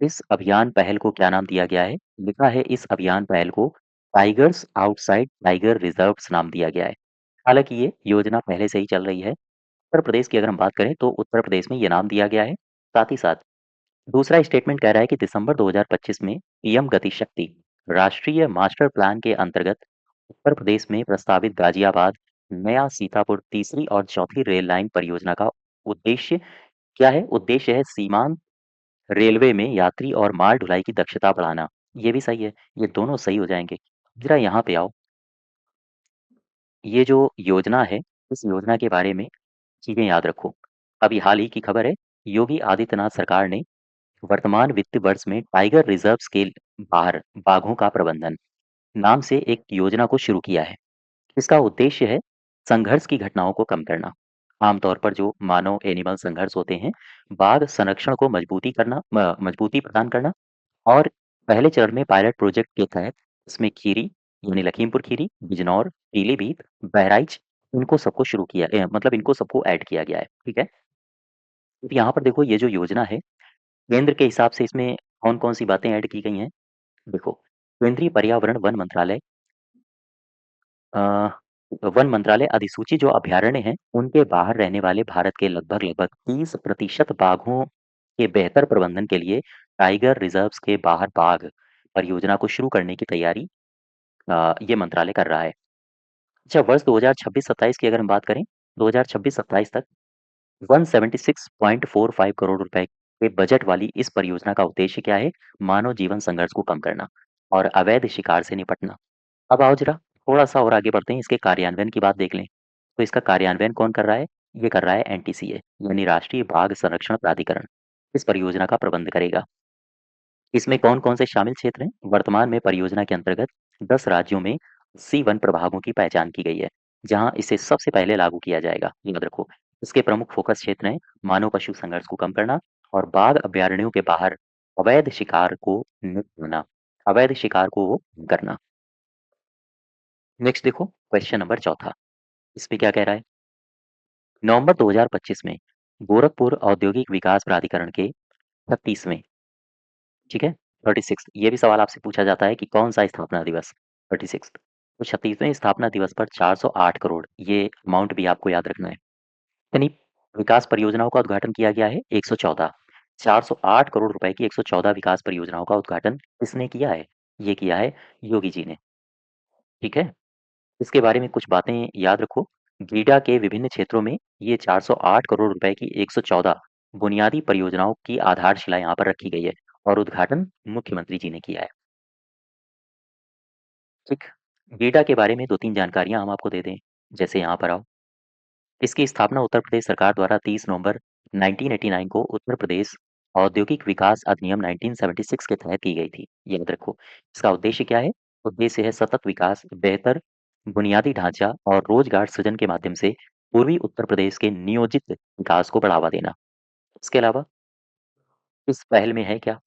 इस अभियान पहल को क्या नाम दिया गया है? लिखा है इस अभियान पहल को टाइगर्स आउटसाइड टाइगर रिजर्व्स नाम दिया गया है। हालाँकि ये योजना पहले से ही चल रही है। उत्तर प्रदेश की अगर हम बात करें तो उत्तर प्रदेश में ये नाम दिया गया है। साथ ही साथ दूसरा स्टेटमेंट कह रहा है कि दिसंबर 2025 में पीएम गति शक्ति राष्ट्रीय मास्टर प्लान के अंतर्गत उत्तर प्रदेश में प्रस्तावित गाजियाबाद, नया सीतापुर तीसरी और चौथी रेल लाइन परियोजना का उद्देश्य क्या है? उद्देश्य है सीमांत रेलवे में यात्री और माल ढुलाई की दक्षता बढ़ाना। ये भी सही है, ये दोनों सही हो जाएँगे। ज़रा यहाँ पे आओ, ये जो योजना है, इस योजना के बारे में चीज़ें याद रखो। अभी हाल ही की खबर है, योगी आदित्यनाथ सरकार ने वर्तमान वित्त वर्ष में टाइगर रिजर्व्स के बाहर बाघों का प्रबंधन नाम से एक योजना को शुरू किया है। इसका उद्देश्य है संघर्ष की घटनाओं को कम करना। आमतौर पर जो मानव एनिमल संघर्ष होते हैं, बाघ संरक्षण को मजबूती प्रदान करना और पहले चरण में पायलट प्रोजेक्ट के तहत इसमें खीरी यानी लखीमपुर खीरी, बिजनौर, पीलीभीत, बहराइच इनको सबको शुरू किया मतलब इनको सबको ऐड किया गया है। ठीक है? तो यहाँ पर देखो ये जो योजना है, केंद्र के हिसाब से इसमें कौन-कौन सी बातें ऐड की गई हैं? देखो, केंद्रीय पर्यावरण अ, वन मंत्रालय अधिसूचित जो अभयारण्य हैं, उनके बाहर रहने वाले भारत के लगभग-लगभग 30% बाघों के बेहतर प्रबंधन के लिए टाइगर रिजर्व्स के बाहर बाघ परियोजना को शुरू करने की तैयारी ये मंत्रालय कर रहा है। अच्छा वर्ष 2026-27 की अगर हम बात करें, 2026-27 तक 176.45 करोड़ रुपए के बजट वाली इस परियोजना का उद्देश्य क्या है? मानव जीवन संघर्ष को कम करना और अवैध शिकार से निपटना। अब आओ जरा थोड़ा-सा और आगे बढ़ते हैं, इसके कार्यान्वयन की बात देख लें। तो इसका कार्यान्वयन कौन कर रहा है? ये कर रहा है एनटीसीए यानी राष्ट्रीय बाघ संरक्षण प्राधिकरण। इस परियोजना का प्रबंध करेगा। इसमें कौन-कौन से शामिल क्षेत्र हैं? वर्तमान में परियोजना के अंतर्गत 10 राज्यों में 80 वन प्रभागों की पहचान की गई है, जहां इसे सबसे पहले लागू किया जाएगा। याद रखो, इसके प्रमुख फोकस क्षेत्र हैं मानव-पशु संघर्ष को कम करना और बाघ अभयारण्यों के बाहर अवैध शिकार को निपटाना, अवैध शिकार को वो करना। नेक्स्ट देखो क्वेश्चन नंबर चौथा, इसमें क्या कह रहा है? नवंबर 2025 में गोरखपुर औद्योगिक विकास प्राधिकरण के 36वें ठीक है 36 ये भी सवाल आपसे पूछा जाता है कि कौन सा स्थापना दिवस 36 तो 36वें स्थापना दिवस पर 408 करोड़ ये अमाउंट भी आपको याद रखना है यानी विकास परियोजनाओं का उद्घाटन किया गया है 114 408 करोड़ रुपए की 114 विकास परियोजनाओं का उद्घाटन किसने किया है ये किया है योगी जी ने ठीक है इसके बारे में कुछ बातें याद रखो गीडा के विभिन्न क्षेत्रों में ये 408 करोड़ रुपए की 114 बुनियादी परियोजनाओं की आधारशिला यहाँ पर रखी गई है और उद्घाटन मुख्यमंत्री जी ने किया है ठीक गीडा के बारे में 2-3 जानकारियाँ हम आपको दे दें जैसे यहाँ पर आओ इसकी स्थापना उत्तर प्रदेश सरकार द्वारा 30 नवंबर 1989 को उत्तर प्रदेश औद्योगिक विकास अधिनियम 1976 के तहत की गई थी याद रखो इसका उद्देश्य क्या है उद्देश्य है सतत विकास बेहतर बुनियादी ढांचा और रोजगार सृजन के माध्यम से पूर्वी उत्तर प्रदेश के नियोजित विकास को बढ़ावा देना इसके अलावा इस पहल में है क्या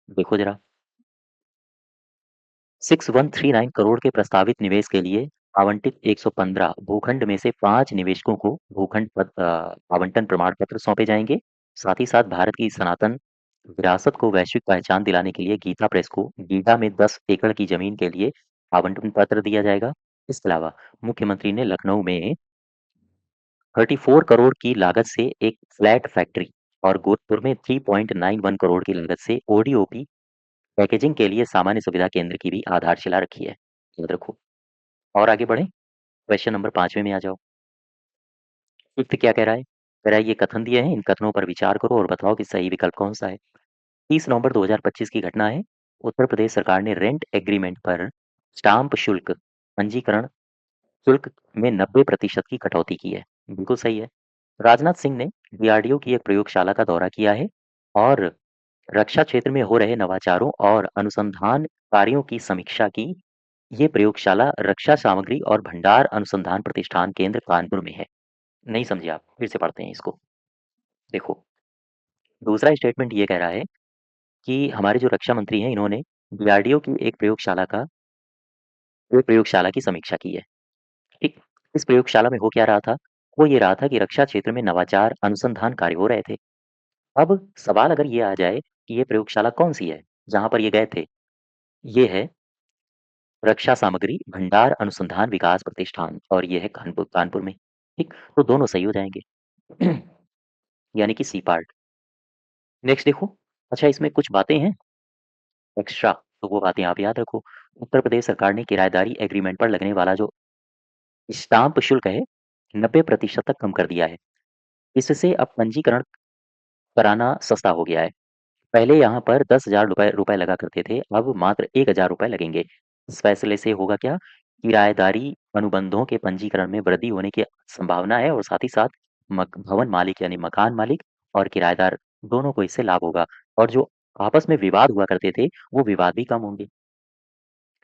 देखो जरा 6139 करोड़ के प्रस्तावित निवेश के लिए आवंटित 115 भूखंड में से 5 निवेशकों को आवंटन प्रमाण पत्र सौंपे जाएंगे। साथ ही साथ भारत की सनातन विरासत को वैश्विक पहचान दिलाने के लिए गीता प्रेस को गीडा में 10 एकड़ की जमीन के लिए आवंटन पत्र दिया जाएगा। इसके अलावा मुख्यमंत्री ने लखनऊ में 34 करोड़ की लागत से एक फ्लैट फैक्ट्री और गोरखपुर में 3.91 करोड़ की लागत से ओडीओपी पैकेजिंग के लिए सामान्य सुविधा केंद्र की भी आधारशिला रखी है। याद रखो। और आगे बढ़े, क्वेश्चन नंबर 5वें में आ जाओ। फिफ्थ क्या कह रहा है? कह रहा है ये कथन दिए हैं, इन कथनों पर विचार करो और बताओ कि सही विकल्प कौन सा है। 30 नवंबर 2025 की घटना है। उत्तर प्रदेश सरकार ने रेंट एग्रीमेंट पर स्टाम्प शुल्क, पंजीकरण शुल्क में 90% की कटौती की है। बिल्कुल सही है। राजनाथ सिंह ने डीआरडीओ की एक प्रयोगशाला का दौरा किया है और रक्षा क्षेत्र में हो रहे नवाचारों और अनुसंधान कार्यों की समीक्षा की। ये प्रयोगशाला रक्षा सामग्री और भंडार अनुसंधान प्रतिष्ठान केंद्र कानपुर में है। नहीं समझे आप? फिर से पढ़ते हैं इसको। देखो, दूसरा स्टेटमेंट ये कह रहा है कि हमारे जो रक्षा मंत्री हैं, इन्होंने डीआरडीओ की एक प्रयोगशाला की समीक्षा की है। ठीक। इस प्रयोगशाला में हो क्या रहा था? वो ये रहा था कि रक्षा क्षेत्र में नवाचार अनुसंधान कार्य हो रहे थे। अब सवाल अगर ये आ जाए कि ये प्रयोगशाला कौन सी है जहां पर ये गए थे? ये है रक्षा सामग्री भंडार अनुसंधान विकास प्रतिष्ठान और ये है कानपुर कानपुर में। ठीक, तो दोनों सही हो जाएंगे। यानी कि सी पार्ट। नेक्स्ट देखो। अच्छा, इसमें कुछ बातें हैं एक्स्ट्रा, तो वो बातें आप याद रखो। उत्तर प्रदेश सरकार ने किराएदारी एग्रीमेंट पर लगने वाला जो स्टाम्प शुल्क है 90% तक कम कर दिया है। इससे अब पंजीकरण कराना सस्ता हो गया है। पहले यहाँ पर 10,000 रुपए लगा करते थे, अब मात्र 1,000 रुपए लगेंगे। इस फैसले से होगा क्या? किराएदारी अनुबंधों के पंजीकरण में वृद्धि होने की संभावना है और साथ ही साथ भवन मालिक यानी मकान मालिक और किराएदार दोनों को इससे लाभ होगा और जो आपस में विवाद हुआ करते थे, वो विवाद भी कम होंगे।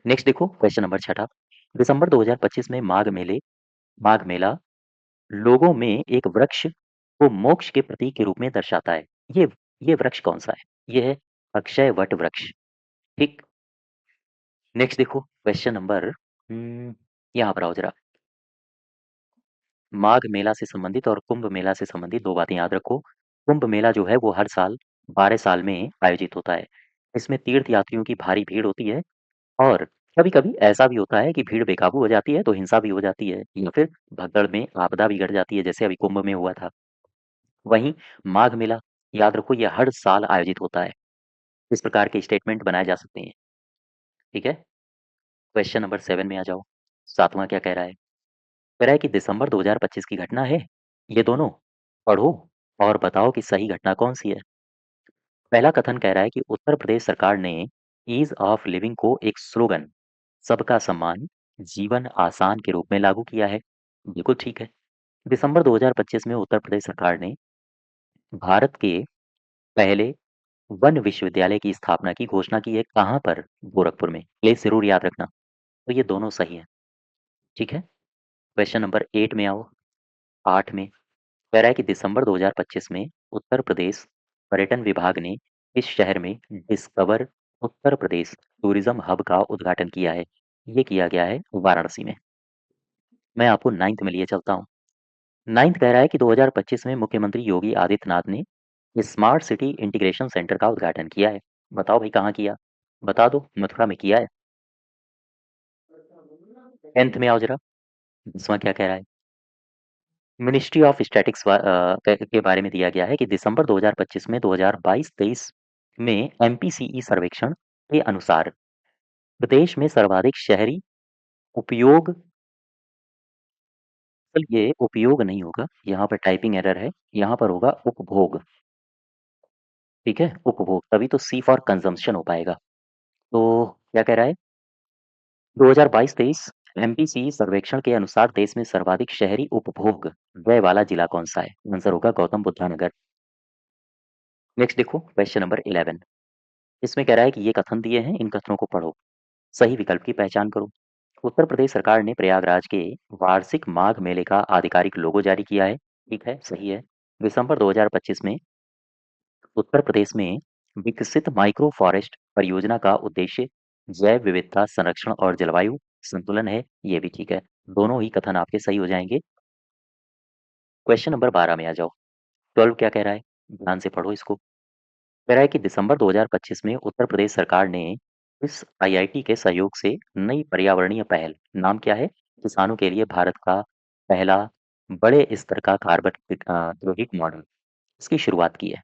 नेक्स्ट देखो, क्वेश्चन नंबर 6। दिसंबर 2025 में माघ मेला लोगों में एक वृक्ष को मोक्ष के प्रतीक के रूप में दर्शाता है। ये ये वृक्ष कौन सा है? ये है अक्षय वट वृक्ष। ठीक। नेक्स्ट देखो, क्वेश्चन नंबर यहाँ पर आओ जरा। माघ मेला से संबंधित और कुंभ मेला से संबंधित दो बातें याद रखो। कुंभ मेला जो है वो हर साल 12 साल में आयोजित होता है। इसमें तीर्थ यात्रियों की भारी भीड़ होती है और कभी-कभी ऐसा भी होता है कि भीड़ बेकाबू हो जाती है तो हिंसा भी हो जाती है या फिर भगदड़ में आपदा भी घट जाती है, जैसे अभी कुंभ में हुआ था। वहीं माघ मेला, याद रखो, ये हर साल आयोजित होता है। इस प्रकार के स्टेटमेंट बनाए जा सकते हैं। ठीक है। क्वेश्चन नंबर 7 में आ जाओ। 7वां क्या कह रहा है? कह रहा है कि दिसंबर 2025 की घटना है। ये दोनों पढ़ो और बताओ कि सही घटना कौन सी है। पहला कथन कह रहा है कि उत्तर प्रदेश सरकार ने ईज ऑफ लिविंग को एक स्लोगन सबका सम्मान जीवन आसान के रूप में लागू किया है। बिल्कुल ठीक है। दिसंबर 2025 में उत्तर प्रदेश सरकार ने भारत के पहले वन विश्वविद्यालय की स्थापना की घोषणा की है। कहाँ पर? गोरखपुर में। प्लीज जरूर याद रखना। तो ये दोनों सही है। ठीक है। क्वेश्चन नंबर 8 में आओ। 8 में कह रहा है कि दिसंबर 2025 में उत्तर प्रदेश पर्यटन विभाग ने इस शहर में discover Uttar Pradesh tourism hub का उद्घाटन किया है। ये किया गया है वाराणसी में। मैं आपको 9th में लिए चलता हूँ। 9th कह रहा है कि 2025 में मुख्यमंत्री योगी आदित्यनाथ ने स्मार्ट सिटी इंटीग्रेशन सेंटर का उद्घाटन किया है। बताओ भाई कहाँ किया? बता दो। मथुरा में किया है। 10th में आओ जरा। 10वां क्या कह रहा है? मिनिस्ट्री ऑफ स्टैटिक्स के बारे में दिया गया है कि दिसंबर 2025 में 2022-23 में एमपीसीई सर्वेक्षण के अनुसार प्रदेश में सर्वाधिक शहरी उपयोग, ये उपयोग नहीं होगा, यहाँ पर टाइपिंग एरर है, यहाँ पर होगा उपभोग। ठीक है, उपभोग, तभी तो सी फॉर कंजम्पशन हो पाएगा। तो क्या कह रहा है? 2022-23 एमपीसीई सर्वेक्षण के अनुसार देश में सर्वाधिक शहरी उपभोग व्यय वाला जिला कौन सा है? आंसर होगा गौतम बुद्ध नगर। नेक्स्ट देखो, क्वेश्चन नंबर 11। इसमें कह रहा है कि ये कथन दिए हैं, इन कथनों को पढ़ो, सही विकल्प की पहचान करो। उत्तर प्रदेश सरकार ने प्रयागराज के वार्षिक माघ मेले का आधिकारिक लोगो जारी किया है। ठीक है, सही है। दिसंबर 2025 में उत्तर प्रदेश में विकसित माइक्रो फॉरेस्ट परियोजना का उद्देश्य जैव विविधता संरक्षण और जलवायु संतुलन है। ये भी ठीक है। दोनों ही कथन आपके सही हो जाएंगे। क्वेश्चन नंबर 12 में आ जाओ। 12 क्या कह रहा है? ध्यान से पढ़ो इसको। कह रहा है कि दिसंबर 2025 में उत्तर प्रदेश सरकार ने इस आईआईटी के सहयोग से नई पर्यावरणीय पहल, नाम क्या है? किसानों के लिए भारत का पहला बड़े स्तर का कार्बन क्रेडिट मॉडल इसकी शुरुआत की है।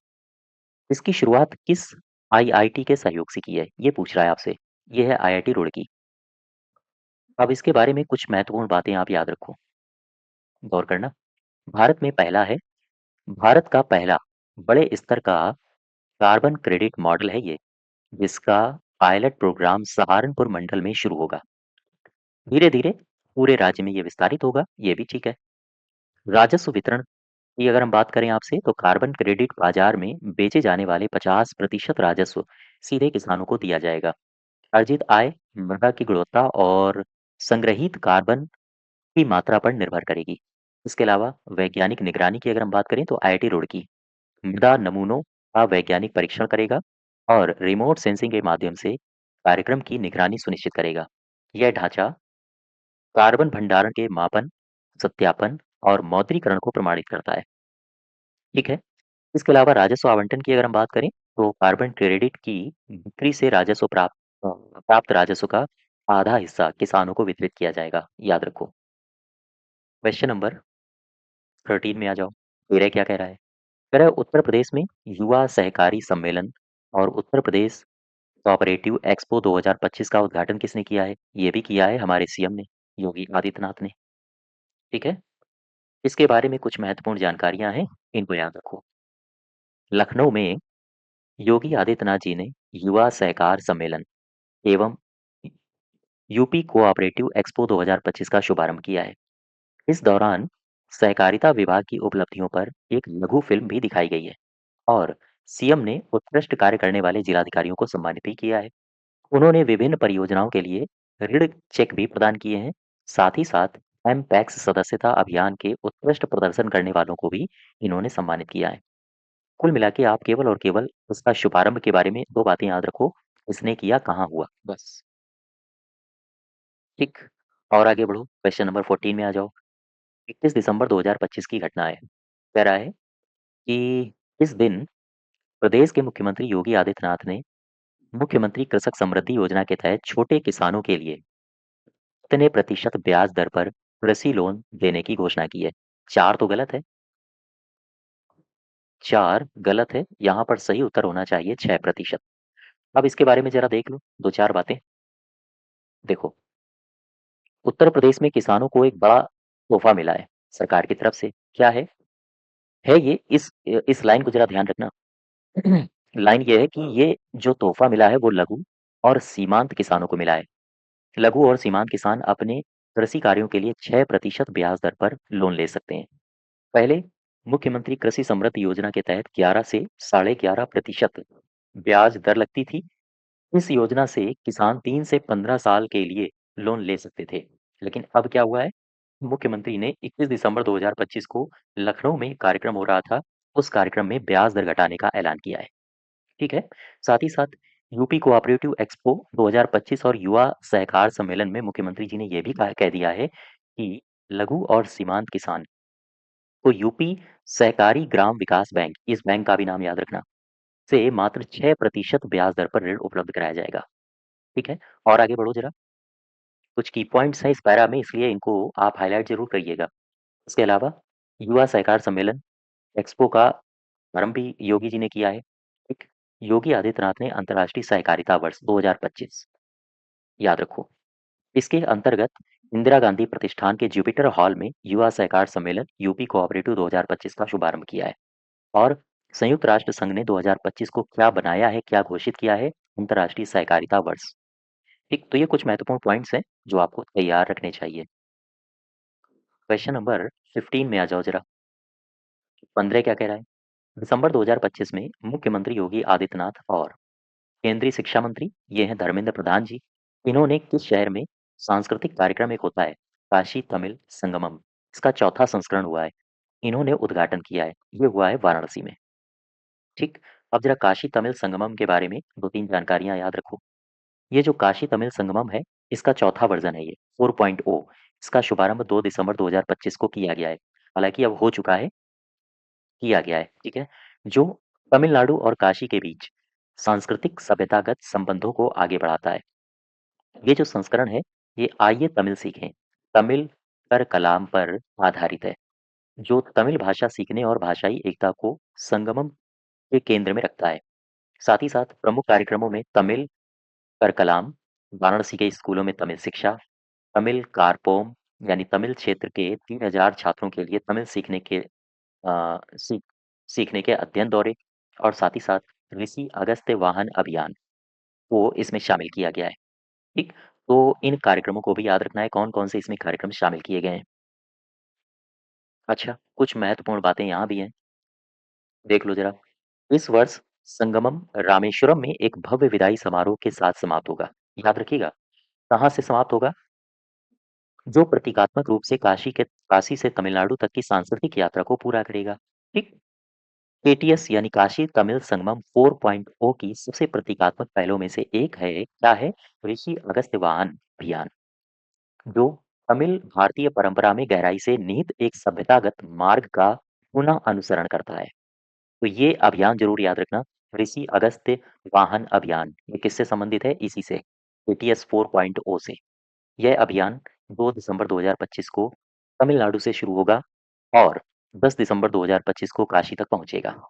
इसकी शुरुआत किस आईआईटी के सहयोग से की है? ये पूछ रहा है आपसे। ये है आईआईटी रुड़की। अब इसके बारे में कुछ महत्वपूर्ण बातें आप याद रखो, गौर करना। भारत में पहला है, भारत का पहला बड़े स्तर का कार्बन क्रेडिट मॉडल है ये, जिसका पायलट प्रोग्राम सहारनपुर मंडल में शुरू होगा। धीरे-धीरे पूरे राज्य में ये विस्तारित होगा, ये भी ठीक है। राजस्व वितरण की अगर हम बात करें आपसे, तो कार्बन क्रेडिट बाजार में बेचे जाने वाले 50% राजस्व सीधे किसानों को दिया जाएगा। अर्जित आय मृदा की गुणवत्ता और संग्रहित कार्बन की मात्रा पर निर्भर करेगी। इसके अलावा वैज्ञानिक निगरानी की अगर हम बात करें, तो आईआईटी रुड़की मृदा नमूनों का वैज्ञानिक परीक्षण करेगा और रिमोट सेंसिंग के माध्यम से कार्यक्रम की निगरानी सुनिश्चित करेगा। यह ढांचा कार्बन भंडारण के मापन, सत्यापन और मौद्रीकरण को प्रमाणित करता है। ठीक है। इसके अलावा राजस्व आवंटन की अगर हम बात करें, तो कार्बन क्रेडिट की बिक्री से प्राप्त राजस्व का आधा हिस्सा किसानों को वितरित किया जाएगा। याद रखो। क्वेश्चन नंबर 13 में आ जाओ। 13 क्या कह रहा है? कह रहा है उत्तर प्रदेश में युवा सहकारी सम्मेलन और उत्तर प्रदेश कोऑपरेटिव एक्सपो 2025 का उद्घाटन किसने किया है? ये भी किया है हमारे सीएम ने, योगी आदित्यनाथ ने। ठीक है। इसके बारे में कुछ महत्वपूर्ण जानकारियां हैं, इनको याद रखो। लखनऊ में योगी आदित्यनाथ जी ने युवा सहकार सम्मेलन एवं यूपी कोऑपरेटिव एक्सपो 2025 का शुभारंभ किया है। इस दौरान सहकारिता विभाग की उपलब्धियों पर एक लघु फिल्म भी दिखाई गई है और सीएम ने उत्कृष्ट कार्य करने वाले जिलाधिकारियों को सम्मानित भी किया है। उन्होंने विभिन्न परियोजनाओं के लिए ऋण चेक भी प्रदान किए हैं। साथ ही साथ एम पैक्स सदस्यता अभियान के उत्कृष्ट प्रदर्शन करने वालों को भी इन्होंने सम्मानित किया है। कुल मिला के आप केवल और केवल उसका शुभारंभ के बारे में दो बातें याद रखो, इसने किया कहाँ हुआ, बस। ठीक। और आगे बढ़ो, क्वेश्चन नंबर 14 में आ जाओ। 21 दिसंबर 2025 की घटना है। कह रहा है कि इस दिन प्रदेश के मुख्यमंत्री योगी आदित्यनाथ ने मुख्यमंत्री कृषक समृद्धि योजना के तहत छोटे किसानों के लिए कितने प्रतिशत ब्याज दर पर कृषि लोन देने की घोषणा की है? 4 तो गलत है, 4 गलत है, यहाँ पर सही उत्तर होना चाहिए 6%। अब इसके बारे में जरा देख लो, 2-4 बातें। देखो, उत्तर प्रदेश में किसानों को एक बड़ा तोहफा मिला है सरकार की तरफ से। क्या है? है ये इस लाइन को जरा ध्यान रखना। लाइन ये है कि ये जो तोहफा मिला है वो लघु और सीमांत किसानों को मिला है। लघु और सीमांत किसान अपने कृषि कार्यों के लिए 6% ब्याज दर पर लोन ले सकते हैं। पहले मुख्यमंत्री कृषि समृद्धि योजना के तहत 11 से 11.5% ब्याज दर लगती थी। इस योजना से किसान 3 से 15 साल के लिए लोन ले सकते थे। लेकिन अब क्या हुआ है? मुख्यमंत्री ने 21 दिसंबर 2025 को लखनऊ में एक कार्यक्रम हो रहा था, उस कार्यक्रम में ब्याज दर घटाने का ऐलान किया है। ठीक है। साथ ही साथ यूपी कोऑपरेटिव एक्सपो 2025 और युवा सहकार सम्मेलन में मुख्यमंत्री जी ने यह भी कह दिया है कि लघु और सीमांत किसान को यूपी सहकारी ग्राम विकास बैंक, इस बैंक का भी नाम याद रखना, से मात्र 6% ब्याज दर पर ऋण उपलब्ध कराया जाएगा। ठीक है। और आगे बढ़ो जरा। कुछ की पॉइंट्स हैं इस पैरा में, इसलिए इनको आप हाईलाइट जरूर करिएगा। इसके अलावा युवा सहकार सम्मेलन एक्सपो का आरंभ भी योगी जी ने किया है। ठीक। योगी आदित्यनाथ ने अंतर्राष्ट्रीय सहकारिता वर्ष 2025 याद रखो। इसके अंतर्गत इंदिरा गांधी प्रतिष्ठान के जुपिटर हॉल में युवा सहकार सम्मेलन यूपी कोऑपरेटिव 2025 का शुभारंभ किया है। और संयुक्त राष्ट्र संघ ने 2025 को क्या बनाया है, क्या घोषित किया है? अंतर्राष्ट्रीय सहकारिता वर्ष। ठीक। तो ये कुछ महत्वपूर्ण पॉइंट्स हैं जो आपको तैयार रखने चाहिए। क्वेश्चन नंबर 15 में आ जाओ जरा। 15 क्या कह रहा है? दिसंबर 2025 में मुख्यमंत्री योगी आदित्यनाथ और केंद्रीय शिक्षा मंत्री, ये हैं धर्मेंद्र प्रधान जी, इन्होंने किस शहर में सांस्कृतिक कार्यक्रम एक होता है, काशी तमिल संगमम, इसका चौथा संस्करण हुआ है, इन्होंने उद्घाटन किया है। ये हुआ है वाराणसी में। ठीक। अब जरा काशी तमिल संगमम के बारे में 2-3 जानकारियां याद रखो। ये जो काशी तमिल संगमम है, इसका चौथा वर्जन है ये, 4.0। इसका शुभारंभ 2 दिसंबर 2025 को किया गया है। हालांकि अब हो चुका है, किया गया है। ठीक है। जो तमिलनाडु और काशी के बीच सांस्कृतिक सभ्यतागत संबंधों को आगे बढ़ाता है। ये जो संस्करण है, ये आइए तमिल सीखें तमिल कर कलाम पर आधारित है, जो तमिल भाषा सीखने और भाषाई एकता को संगमम के केंद्र में रखता है। साथ ही साथ प्रमुख कार्यक्रमों में तमिल कर कलाम, वाराणसी के स्कूलों में तमिल शिक्षा, तमिल कारपोम यानी तमिल क्षेत्र के 3000 छात्रों के लिए तमिल सीखने के अध्ययन दौरे और साथ ही साथ ऋषि अगस्त्य वाहन अभियान को इसमें शामिल किया गया है। ठीक, तो इन कार्यक्रमों को भी याद रखना है कौन-कौन से इसमें कार्यक्रम शामिल किए गए हैं। अच्छा, कुछ महत्वपूर्ण बातें यहाँ भी हैं, देख लो ज़रा। इस वर्ष संगमम रामेश्वरम में एक भव्य विदाई समारोह के साथ समाप्त होगा। याद रखिएगा, कहाँ से समाप्त होगा? जो प्रतीकात्मक रूप से काशी से तमिलनाडु तक की सांस्कृतिक यात्रा को पूरा करेगा। ठीक? केटीएस यानी काशी तमिल संगमम 4.0 की सबसे प्रतीकात्मक पहलों में से एक है, क्या है? ऋषि अगस्त्यवान अभियान, जो तमिल भारतीय परंपरा में गहराई से निहित एक सभ्यतागत मार्ग का पुनः अनुसरण करता है। तो ये अभियान ज़रूर याद रखना, ऋषि अगस्त्य वाहन अभियान। ये किससे संबंधित है? इसी से, केटीएस 4.0 से। यह अभियान 2 दिसंबर 2025 को तमिलनाडु से शुरू होगा और 10 दिसंबर 2025 को काशी तक पहुंचेगा।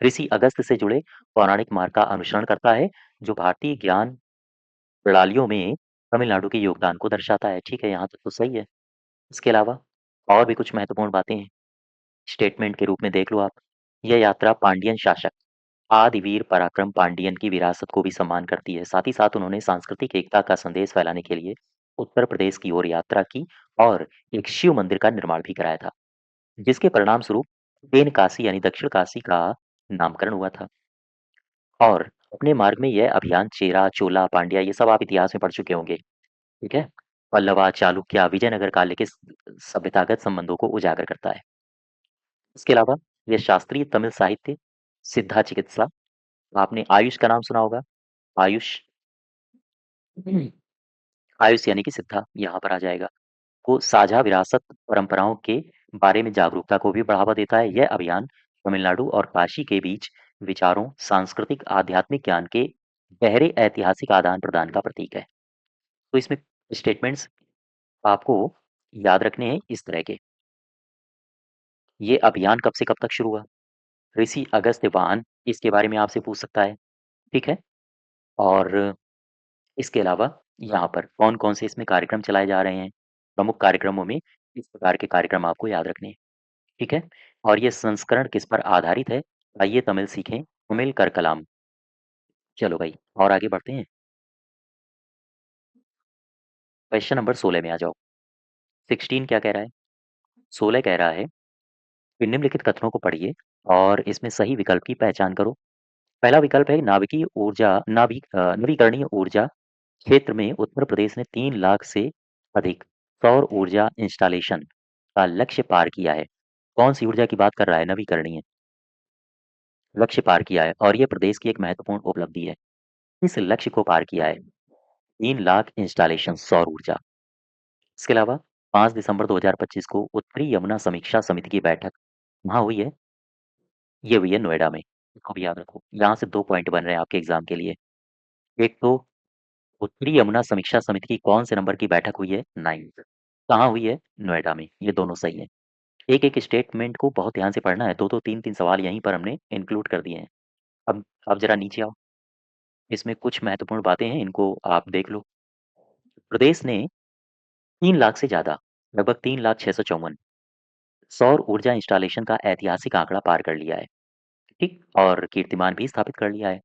ऋषि अगस्त्य से जुड़े पौराणिक मार्ग का अनुसरण करता है, जो भारतीय ज्ञान प्रणालियों में तमिलनाडु के योगदान को दर्शाता है। ठीक है, यहाँ तक तो सही है। इसके अलावा और भी कुछ महत्वपूर्ण बातें हैं, स्टेटमेंट के रूप में देख लो आप। यह यात्रा पांडियन शासक आदिवीर पराक्रम पांडियन की विरासत को भी सम्मान करती है। साथ ही साथ उन्होंने सांस्कृतिक एकता का संदेश फैलाने के लिए उत्तर प्रदेश की ओर यात्रा की और एक शिव मंदिर का निर्माण भी कराया था, जिसके परिणाम स्वरूप तेन काशी यानी दक्षिण काशी का नामकरण हुआ था। और अपने मार्ग में यह अभियान चेरा, चोला, पांड्या ये सब आप इतिहास में पढ़ चुके होंगे, ठीक है? पल्लवा, चालुक्य, विजयनगर काल के सभ्यतागत संबंधों को उजागर करता है। इसके अलावा यह शास्त्रीय तमिल साहित्य, सिद्धा चिकित्सा, आपने आयुष का नाम सुना होगा, आयुष आयुष यानी कि सिद्धा यहाँ पर आ जाएगा, को साझा विरासत परंपराओं के बारे में जागरूकता को भी बढ़ावा देता है। यह अभियान तमिलनाडु और काशी के बीच विचारों, सांस्कृतिक, आध्यात्मिक ज्ञान के गहरे ऐतिहासिक आदान-प्रदान का प्रतीक है। तो इसमें स्टेटमेंट्स आपको याद रखने हैं इस तरह के। ये अभियान कब से कब तक शुरू हुआ? ऋषि अगस्त्य वाहन, इसके बारे में आपसे पूछ सकता है, ठीक है? और इसके अलावा यहाँ पर कौन-कौन से इसमें कार्यक्रम चलाए जा रहे हैं? प्रमुख कार्यक्रमों में इस प्रकार के कार्यक्रम आपको याद रखने हैं, ठीक है? और ये संस्करण किस पर आधारित है? आइए तमिल सीखें, तमिल कर कलाम। चलो भाई और आगे बढ़ते हैं। क्वेश्चन नंबर 16 में आ जाओ। 16 क्या कह रहा है? 16 कह रहा है कि निम्नलिखित कथनों को पढ़िए और इसमें सही विकल्प की पहचान करो। पहला विकल्प है नवीकरणीय ऊर्जा क्षेत्र में उत्तर प्रदेश ने 3 लाख से अधिक सौर ऊर्जा इंस्टॉलेशन का लक्ष्य पार किया है। कौन-सी ऊर्जा की बात कर रहा है? नवीकरणीय लक्ष्य पार किया है और ये प्रदेश की एक महत्वपूर्ण उपलब्धि है। इस लक्ष्य को पार किया है 3 लाख इंस्टॉलेशन सौर ऊर्जा। इसके अलावा 5 दिसंबर 2025 को उत्तरी यमुना समीक्षा समिति की बैठक वहाँ हुई है, ये हुई है नोएडा में। इसको भी याद रखो। यहाँ से 2 पॉइंट बन रहे हैं आपके एग्ज़ाम के लिए। एक तो उत्तरी यमुना समीक्षा समिति की कौन से नंबर की बैठक हुई है? 9th। कहाँ हुई है? नोएडा में। ये दोनों सही हैं। एक-एक स्टेटमेंट को बहुत ध्यान से पढ़ना है। 2-2 3-3 सवाल यहीं पर हमने इंक्लूड कर दिए हैं। अब ज़रा नीचे आओ। इसमें कुछ महत्वपूर्ण बातें हैं, इनको आप देख लो। प्रदेश ने 3 लाख से ज़्यादा, लगभग 3,06,54 सौर ऊर्जा इंस्टॉलेशन का ऐतिहासिक आंकड़ा पार कर लिया है, ठीक? और कीर्तिमान भी स्थापित कर लिया है।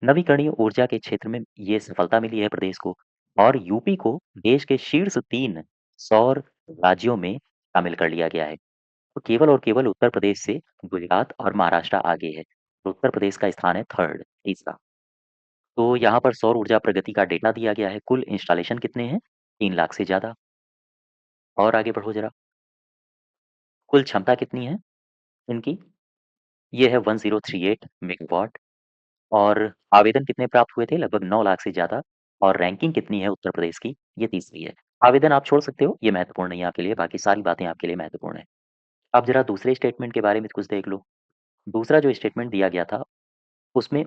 नवीकरणीय ऊर्जा के क्षेत्र में ये सफलता मिली है प्रदेश को और यूपी को देश के शीर्ष 3 सौर राज्यों में शामिल कर लिया गया है। तो केवल और केवल उत्तर प्रदेश से गुजरात और महाराष्ट्र आगे है। तो उत्तर प्रदेश का स्थान है 3rd, तीसरा। तो यहाँ पर सौर ऊर्जा प्रगति का डेटा दिया गया है। कुल इंस्टॉलेशन कितने हैं? 3 लाख से ज़्यादा। और आगे बढ़ो ज़रा। कुल क्षमता कितनी है इनकी? ये है 1038 मेगावाट और आवेदन कितने प्राप्त हुए थे? लगभग 9 लाख से ज़्यादा और रैंकिंग कितनी है उत्तर प्रदेश की? ये तीसरी है। आवेदन आप छोड़ सकते हो, ये महत्वपूर्ण नहीं है आपके लिए, बाकी सारी बातें आपके लिए महत्वपूर्ण हैं। अब ज़रा दूसरे स्टेटमेंट के बारे में कुछ देख लो। दूसरा जो स्टेटमेंट दिया गया था, उसमें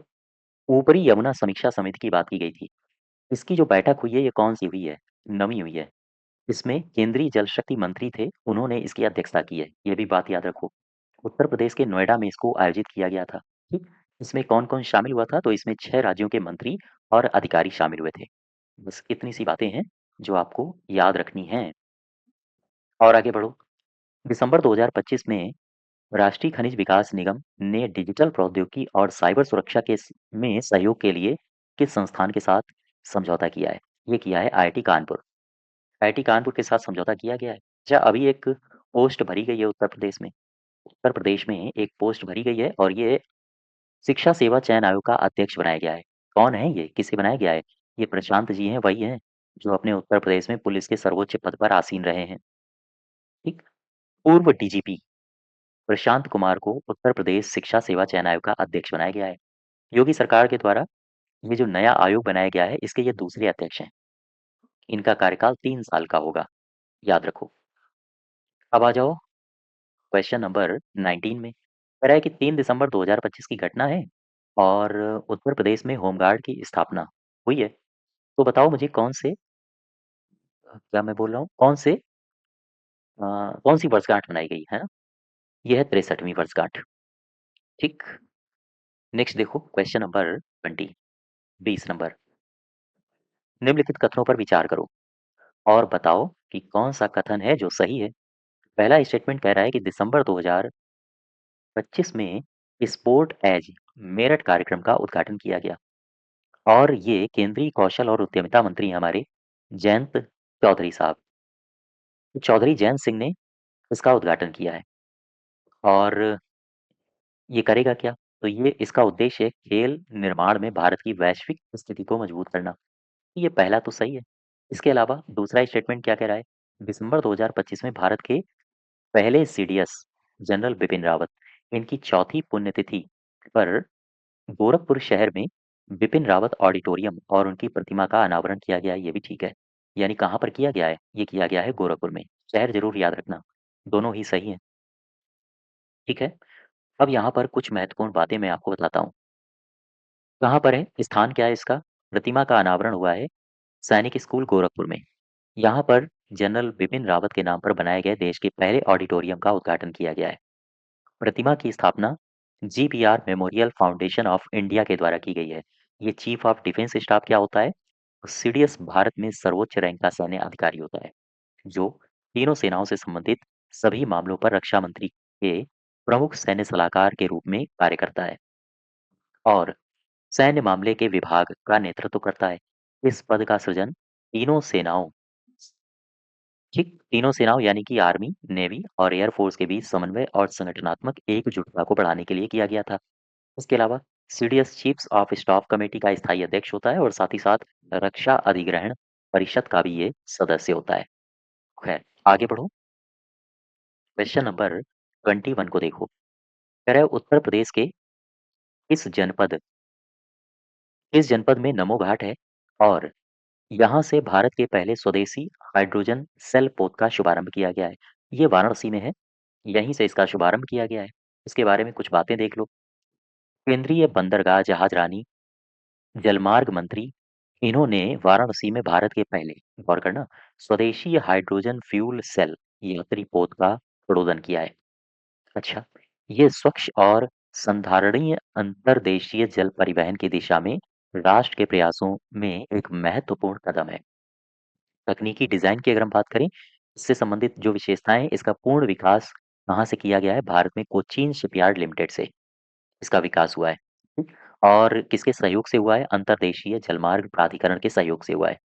ऊपरी यमुना समीक्षा समिति की बात की गई थी। इसकी जो बैठक हुई है, ये कौन-सी हुई है? 9वीं हुई है। इसमें केंद्रीय जल शक्ति मंत्री थे, उन्होंने इसकी अध्यक्षता की है, ये भी बात याद रखो। उत्तर प्रदेश के नोएडा में इसको आयोजित किया गया था। ठीक, इसमें कौन-कौन शामिल हुआ था? तो इसमें 6 राज्यों के मंत्री और अधिकारी शामिल हुए थे। बस इतनी सी बातें हैं जो आपको याद रखनी हैं। और आगे बढ़ो। दिसंबर 2025 में राष्ट्रीय खनिज विकास निगम ने डिजिटल प्रौद्योगिकी और साइबर सुरक्षा में सहयोग के लिए किस संस्थान के साथ समझौता किया है? ये किया है आईआईटी कानपुर। आईआईटी कानपुर के साथ समझौता किया गया है। अच्छा, अभी एक पोस्ट भरी गई है उत्तर प्रदेश में। उत्तर प्रदेश में एक पोस्ट भरी गई है और ये शिक्षा सेवा चयन आयोग का अध्यक्ष बनाया गया है। कौन है ये? किसे बनाया गया है? ये प्रशांत जी हैं, वही हैं जो अपने उत्तर प्रदेश में पुलिस के सर्वोच्च पद पर आसीन रहे हैं। ठीक। पूर्व डीजीपी प्रशांत कुमार को उत्तर प्रदेश शिक्षा सेवा चयन आयोग का अध्यक्ष बनाया गया है। योगी सरकार के द्वारा ये जो नया आयोग बनाया गया है, इसके ये दूसरे अध्यक्ष हैं। इनका कार्यकाल 3 साल का होगा, याद रखो। अब आ जाओ क्वेश्चन नंबर 19 में। कह रहा है कि 3 दिसंबर 2025 की घटना है और उत्तर प्रदेश में होमगार्ड की स्थापना हुई है। तो बताओ मुझे कौन से क्या मैं बोल रहा हूँ? कौन सी वर्षगांठ मनाई गई है ना? ये है 63वीं वर्षगांठ। ठीक। नेक्स्ट देखो क्वेश्चन नंबर 20 नंबर। निम्नलिखित कथनों पर विचार करो और बताओ कि कौन सा कथन है जो सही है। पहला स्टेटमेंट कह रहा है कि दिसंबर 2025 में स्पोर्ट एज मेरठ कार्यक्रम का उद्घाटन किया गया और ये केंद्रीय कौशल और उद्यमिता मंत्री हैं हमारे जयंत चौधरी साहब। चौधरी जयंत सिंह ने इसका उद्घाटन किया है और ये करेगा क्या? तो ये इसका उद्देश्य है खेल निर्माण में भारत की वैश्विक स्थिति को मजबूत करना। ये पहला तो सही है। इसके अलावा दूसरा स्टेटमेंट क्या कह रहा है? दिसंबर 2025 में भारत के पहले सीडीएस जनरल बिपिन रावत इनकी चौथी पुण्यतिथि पर गोरखपुर शहर में बिपिन रावत ऑडिटोरियम और उनकी प्रतिमा का अनावरण किया गया है, ये भी ठीक है। यानी कहाँ पर किया गया है? ये किया गया है गोरखपुर में। शहर जरूर याद रखना, दोनों ही सही हैं। ठीक है। अब यहाँ पर कुछ महत्वपूर्ण बातें मैं आपको बताता हूँ। कहाँ पर है? स्थान क्या है इसका? प्रतिमा का अनावरण हुआ है सैनिक स्कूल गोरखपुर में। यहाँ पर जनरल बिपिन रावत के नाम पर बनाए गए देश के पहले ऑडिटोरियम का उद्घाटन किया गया है। प्रतिमा की स्थापना GPR memorial foundation of India के द्वारा की गई है। ये चीफ ऑफ डिफेंस स्टाफ क्या होता है? सीडीएस भारत में सर्वोच्च रैंक का सैन्य अधिकारी होता है जो तीनों सेनाओं से संबंधित सभी मामलों पर रक्षा मंत्री के प्रमुख सैन्य सलाहकार के रूप में कार्य करता है और सैन्य मामले के विभाग का नेतृत्व करता है। इस पद का सृजन तीनों सेनाओं ठीक तीनों सेनाओं यानी कि आर्मी, नेवी और एयर फोर्स के बीच समन्वय और संगठनात्मक एकजुटता को बढ़ाने के लिए किया गया था। इसके अलावा CDS chiefs of staff committee का स्थायी अध्यक्ष होता है और साथ ही साथ रक्षा अधिग्रहण परिषद का भी ये सदस्य होता है। खैर, आगे बढ़ो। क्वेश्चन नंबर 21 को देखो। कह रहा है उत्तर प्रदेश के इस जनपद किस जनपद में नमो घाट है और यहाँ से भारत के पहले स्वदेशी हाइड्रोजन सेल पोत का शुभारंभ किया गया है। ये वाराणसी में है, यहीं से इसका शुभारंभ किया गया है। इसके बारे में कुछ बातें देख लो। केंद्रीय बंदरगाह जहाजरानी जलमार्ग मंत्री इन्होंने वाराणसी में भारत के पहले गौर करना स्वदेशी हाइड्रोजन फ्यूल सेल यात्री पोत का प्रोदन किया है। अच्छा, ये स्वच्छ और संधारणीय अंतर्देशीय जल परिवहन की दिशा में राष्ट्र के प्रयासों में एक महत्वपूर्ण कदम है। तकनीकी डिजाइन की अगर हम बात करें, इससे संबंधित जो विशेषताएं हैं, इसका पूर्ण विकास कहाँ से किया गया है? भारत में कोचीन शिपयार्ड लिमिटेड से इसका विकास हुआ है। ठीक? और किसके सहयोग से हुआ है? अंतर्देशीय जलमार्ग प्राधिकरण के सहयोग से हुआ है।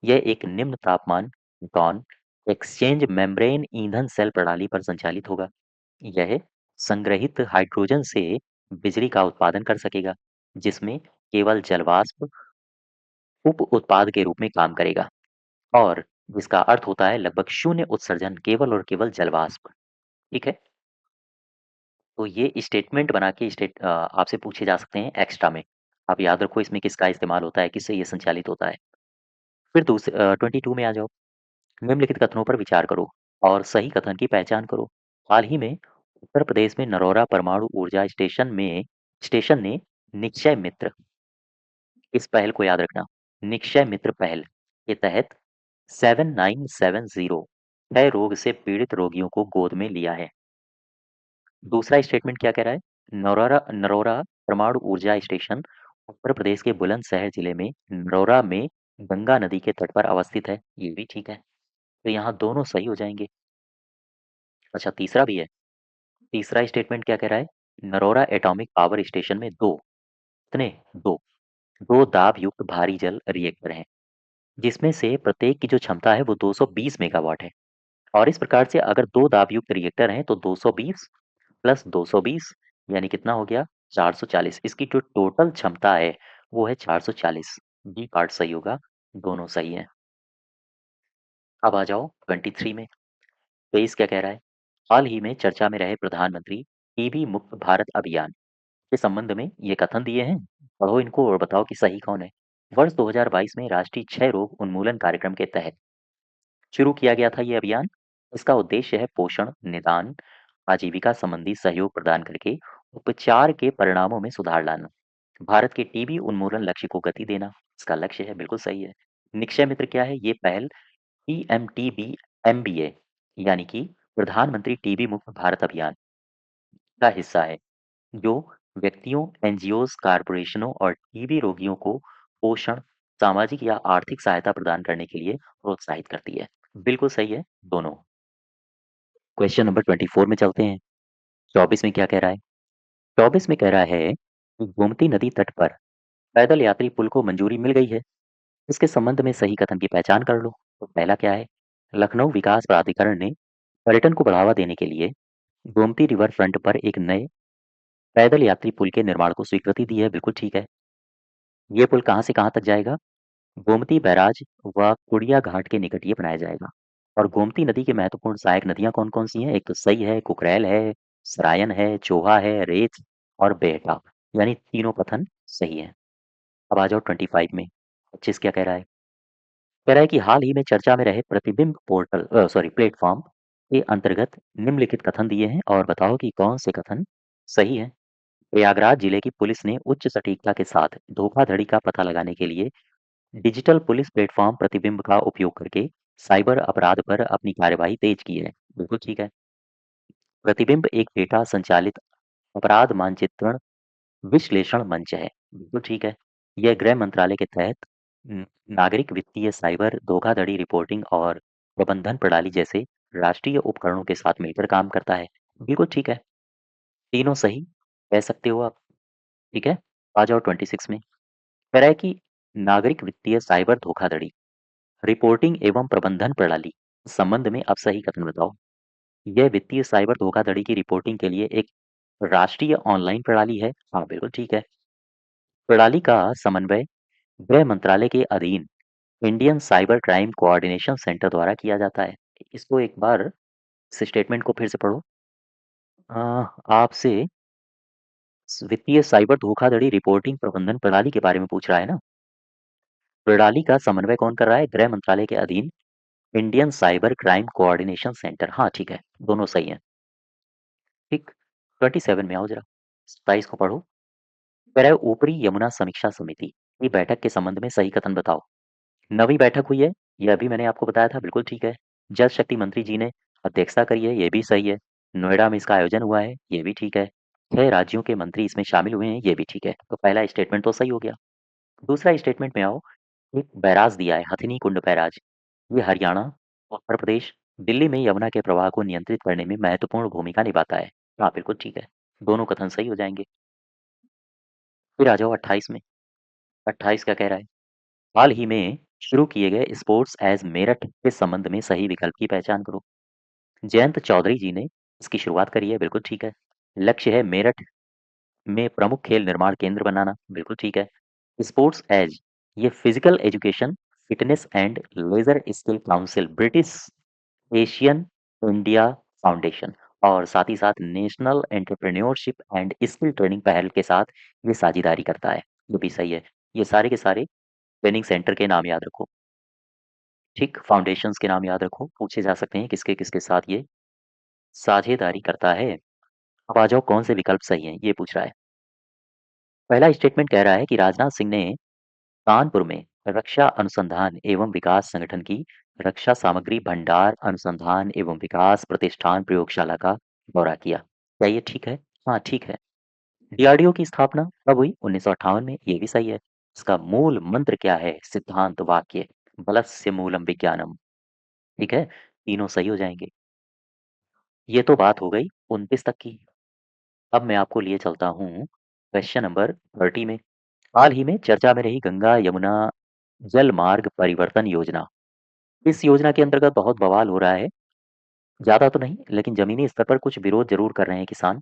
यह एक निम्न तापमान टॉन एक्सचेंज मेम्ब्रेन ईंधन सेल प्रणाली पर संचालित होगा। यह संग्रहित हाइड्रोजन से बिजली का उत्पादन कर सकेगा, जिसमें केवल जलवाष्प उप उत्पाद के रूप में काम करेगा और जिसका अर्थ होता है लगभग शून्य उत्सर्जन केवल और केवल जलवाष्प। ठीक है। तो ये स्टेटमेंट बना के आपसे पूछे जा सकते हैं एक्स्ट्रा में। आप याद रखो इसमें किसका इस्तेमाल होता है, किससे ये संचालित होता है। फिर 22 में आ जाओ। निम्नलिखित कथनों पर विचार करो और सही कथन की पहचान करो। हाल ही में उत्तर प्रदेश में नरौरा परमाणु ऊर्जा स्टेशन ने निक्षय मित्र इस पहल को याद रखना। निक्षय मित्र पहल के तहत 7970 क्षय रोग से पीड़ित रोगियों को गोद में लिया है। दूसरा स्टेटमेंट क्या कह रहा है? नरोरा नरोरा परमाणु ऊर्जा स्टेशन उत्तर प्रदेश के बुलंदशहर जिले में नरोरा में गंगा नदी के तट पर अवस्थित है। ये भी ठीक है। तो यहाँ दोनों सही हो जाएंगे। अच्छा, तीसरा भी है। तीसरा स्टेटमेंट क्या कह रहा है? नरोरा एटॉमिक पावर स्टेशन में कितने दो दो दाब युक्त भारी जल रिएक्टर हैं, जिसमें से प्रत्येक की जो क्षमता है वो 220 मेगावाट है। और इस प्रकार से अगर दो दाब युक्त रिएक्टर हैं तो 220 प्लस 220 यानी कितना हो गया? 440। इसकी जो टोटल क्षमता है वो है 440। बी पार्ट सही होगा। दोनों सही है। अब आ जाओ 23 में। 23 क्या कह रहा है? हाल ही में चर्चा में रहे प्रधानमंत्री टीबी मुक्त भारत अभियान के संबंध में ये कथन दिए हैं। पढ़ो इनको और बताओ कि सही कौन है। वर्ष 2022 में राष्ट्रीय क्षय रोग उन्मूलन कार्यक्रम के तहत शुरू किया गया था ये अभियान। इसका उद्देश्य है पोषण, निदान, आजीविका संबंधी सहयोग प्रदान करके उपचार के परिणामों में सुधार लाना, भारत के टीबी उन्मूलन लक्ष्य को गति देना इसका लक्ष्य है। बिल्कुल सही है। निक्षय मित्र क्या है? ये पहल पीएमटीबी एमबीए यानी कि प्रधानमंत्री टीबी मुक्त भारत अभियान का हिस्सा है, जो व्यक्तियों, एनजीओज, कारपोरेशनों और टीबी रोगियों को पोषण, सामाजिक या आर्थिक सहायता प्रदान करने के लिए प्रोत्साहित करती है। बिल्कुल सही है दोनों। क्वेश्चन नंबर 24 में चलते हैं। 24 में क्या कह रहा है? 24 में कह रहा है कि गोमती नदी तट पर पैदल यात्री पुल को मंजूरी मिल गई है। इसके संबंध में सही कथन की पहचान कर लो। तो पहला क्या है? लखनऊ विकास प्राधिकरण ने पर्यटन को बढ़ावा देने के लिए गोमती रिवर फ्रंट पर एक नए पैदल यात्री पुल के निर्माण को स्वीकृति दी है। बिल्कुल ठीक है। ये पुल कहाँ से कहाँ तक जाएगा? गोमती बैराज व कुड़िया घाट के निकट ये बनाया जाएगा। और गोमती नदी की महत्वपूर्ण सहायक नदियां कौन कौन सी हैं? एक तो सई है, कुकरैल है, सरायन है, चोहा है, रेत और बेहटा। यानी तीनों कथन सही है। अब आ जाओ 25 में। 25 क्या कह रहा है? कह रहा है कि हाल ही में चर्चा में रहे प्रतिबिंब पोर्टल सॉरी प्लेटफॉर्म के अंतर्गत निम्नलिखित कथन दिए हैं और बताओ कि कौन से कथन सही है। प्रयागराज जिले की पुलिस ने उच्च सटीकता के साथ धोखाधड़ी का पता लगाने के लिए डिजिटल पुलिस प्लेटफॉर्म प्रतिबिंब का उपयोग करके साइबर अपराध पर अपनी कार्यवाही तेज की है। बिल्कुल ठीक है। प्रतिबिंब एक डेटा संचालित अपराध मानचित्रण विश्लेषण मंच है। बिल्कुल ठीक है। यह गृह मंत्रालय के तहत न- नागरिक वित्तीय साइबर धोखाधड़ी रिपोर्टिंग और प्रबंधन प्रणाली जैसे राष्ट्रीय उपकरणों के साथ मिलकर काम करता है। बिल्कुल ठीक है। तीनों सही कह सकते हो आप। ठीक है। आ जाओ 26 में। कह रहा है कि नागरिक वित्तीय साइबर धोखाधड़ी रिपोर्टिंग एवं प्रबंधन प्रणाली संबंध में अब सही कथन बताओ। यह वित्तीय साइबर धोखाधड़ी की रिपोर्टिंग के लिए एक राष्ट्रीय ऑनलाइन प्रणाली है। हाँ बिल्कुल ठीक है। प्रणाली का समन्वय गृह मंत्रालय के अधीन Indian cyber crime coordination centre द्वारा किया जाता है। इसको एक बार इस स्टेटमेंट को फिर से पढ़ो। आपसे वित्तीय साइबर धोखाधड़ी रिपोर्टिंग प्रबंधन प्रणाली के बारे में पूछ रहा है ना। प्रणाली का समन्वय कौन कर रहा है? गृह मंत्रालय के अधीन Indian cyber crime coordination centre. हाँ ठीक है। दोनों सही हैं। ठीक। 27 में आओ जरा। 27 को पढ़ो। कह रहा है ऊपरी यमुना समीक्षा समिति की बैठक के संबंध में सही कथन बताओ। नवी बैठक हुई है, ये अभी मैंने आपको बताया था। बिल्कुल ठीक है। जल शक्ति मंत्री जी ने अध्यक्षता करी है, ये भी सही है। नोएडा में इसका आयोजन हुआ है, ये भी ठीक है। 6 राज्यों के मंत्री इसमें शामिल हुए हैं, ये भी ठीक है। तो पहला स्टेटमेंट तो सही हो गया। दूसरा स्टेटमेंट में आओ। एक बैराज दिया है, हथिनी कुंड बैराज। ये हरियाणा, उत्तर प्रदेश, दिल्ली में यमुना के प्रवाह को नियंत्रित करने में महत्वपूर्ण भूमिका निभाता है। हाँ बिल्कुल ठीक है। दोनों कथन सही हो जाएंगे। फिर आ जाओ 28 में। 28 क्या कह रहा है? हाल ही में शुरू किए गए स्पोर्ट्स एज मेरठ के संबंध में सही विकल्प की पहचान करो। जयंत चौधरी जी ने इसकी शुरुआत करी है। बिल्कुल ठीक है। लक्ष्य है मेरठ में प्रमुख खेल निर्माण केंद्र बनाना। बिल्कुल ठीक है। स्पोर्ट्स एज ये physical education, fitness and leisure skill council, British Asian India foundation और साथ ही साथ national entrepreneurship and skill training पहल के साथ ये साझेदारी करता है। ये भी सही है। ये सारे के सारे ट्रेनिंग सेंटर के नाम याद रखो। ठीक, फाउंडेशंस के नाम याद रखो, पूछे जा सकते हैं किसके किसके साथ ये साझेदारी करता है। अब आ जाओ कौन से विकल्प सही हैं, ये पूछ रहा है। पहला स्टेटमेंट कह रहा है कि राजनाथ सिंह ने कानपुर में रक्षा अनुसंधान एवं विकास संगठन की रक्षा सामग्री भंडार अनुसंधान एवं विकास प्रतिष्ठान प्रयोगशाला का दौरा किया। क्या ये ठीक है? हाँ, ठीक है। डीआरडीओ की स्थापना कब हुई? 1958 में। ये भी सही है। इसका मूल मंत्र क्या है? सिद्धांत वाक्य बलस्य मूलम विज्ञानम। ठीक है, तीनों सही हो जाएंगे। ये तो बात हो गई 29 तक की। अब मैं आपको लिए चलता हूँ क्वेश्चन नंबर 30 में। हाल ही में चर्चा में रही गंगा यमुना जल मार्ग परिवर्तन योजना। इस योजना के अंतर्गत बहुत बवाल हो रहा है। ज्यादा तो नहीं, लेकिन जमीनी स्तर पर कुछ विरोध जरूर कर रहे हैं किसान।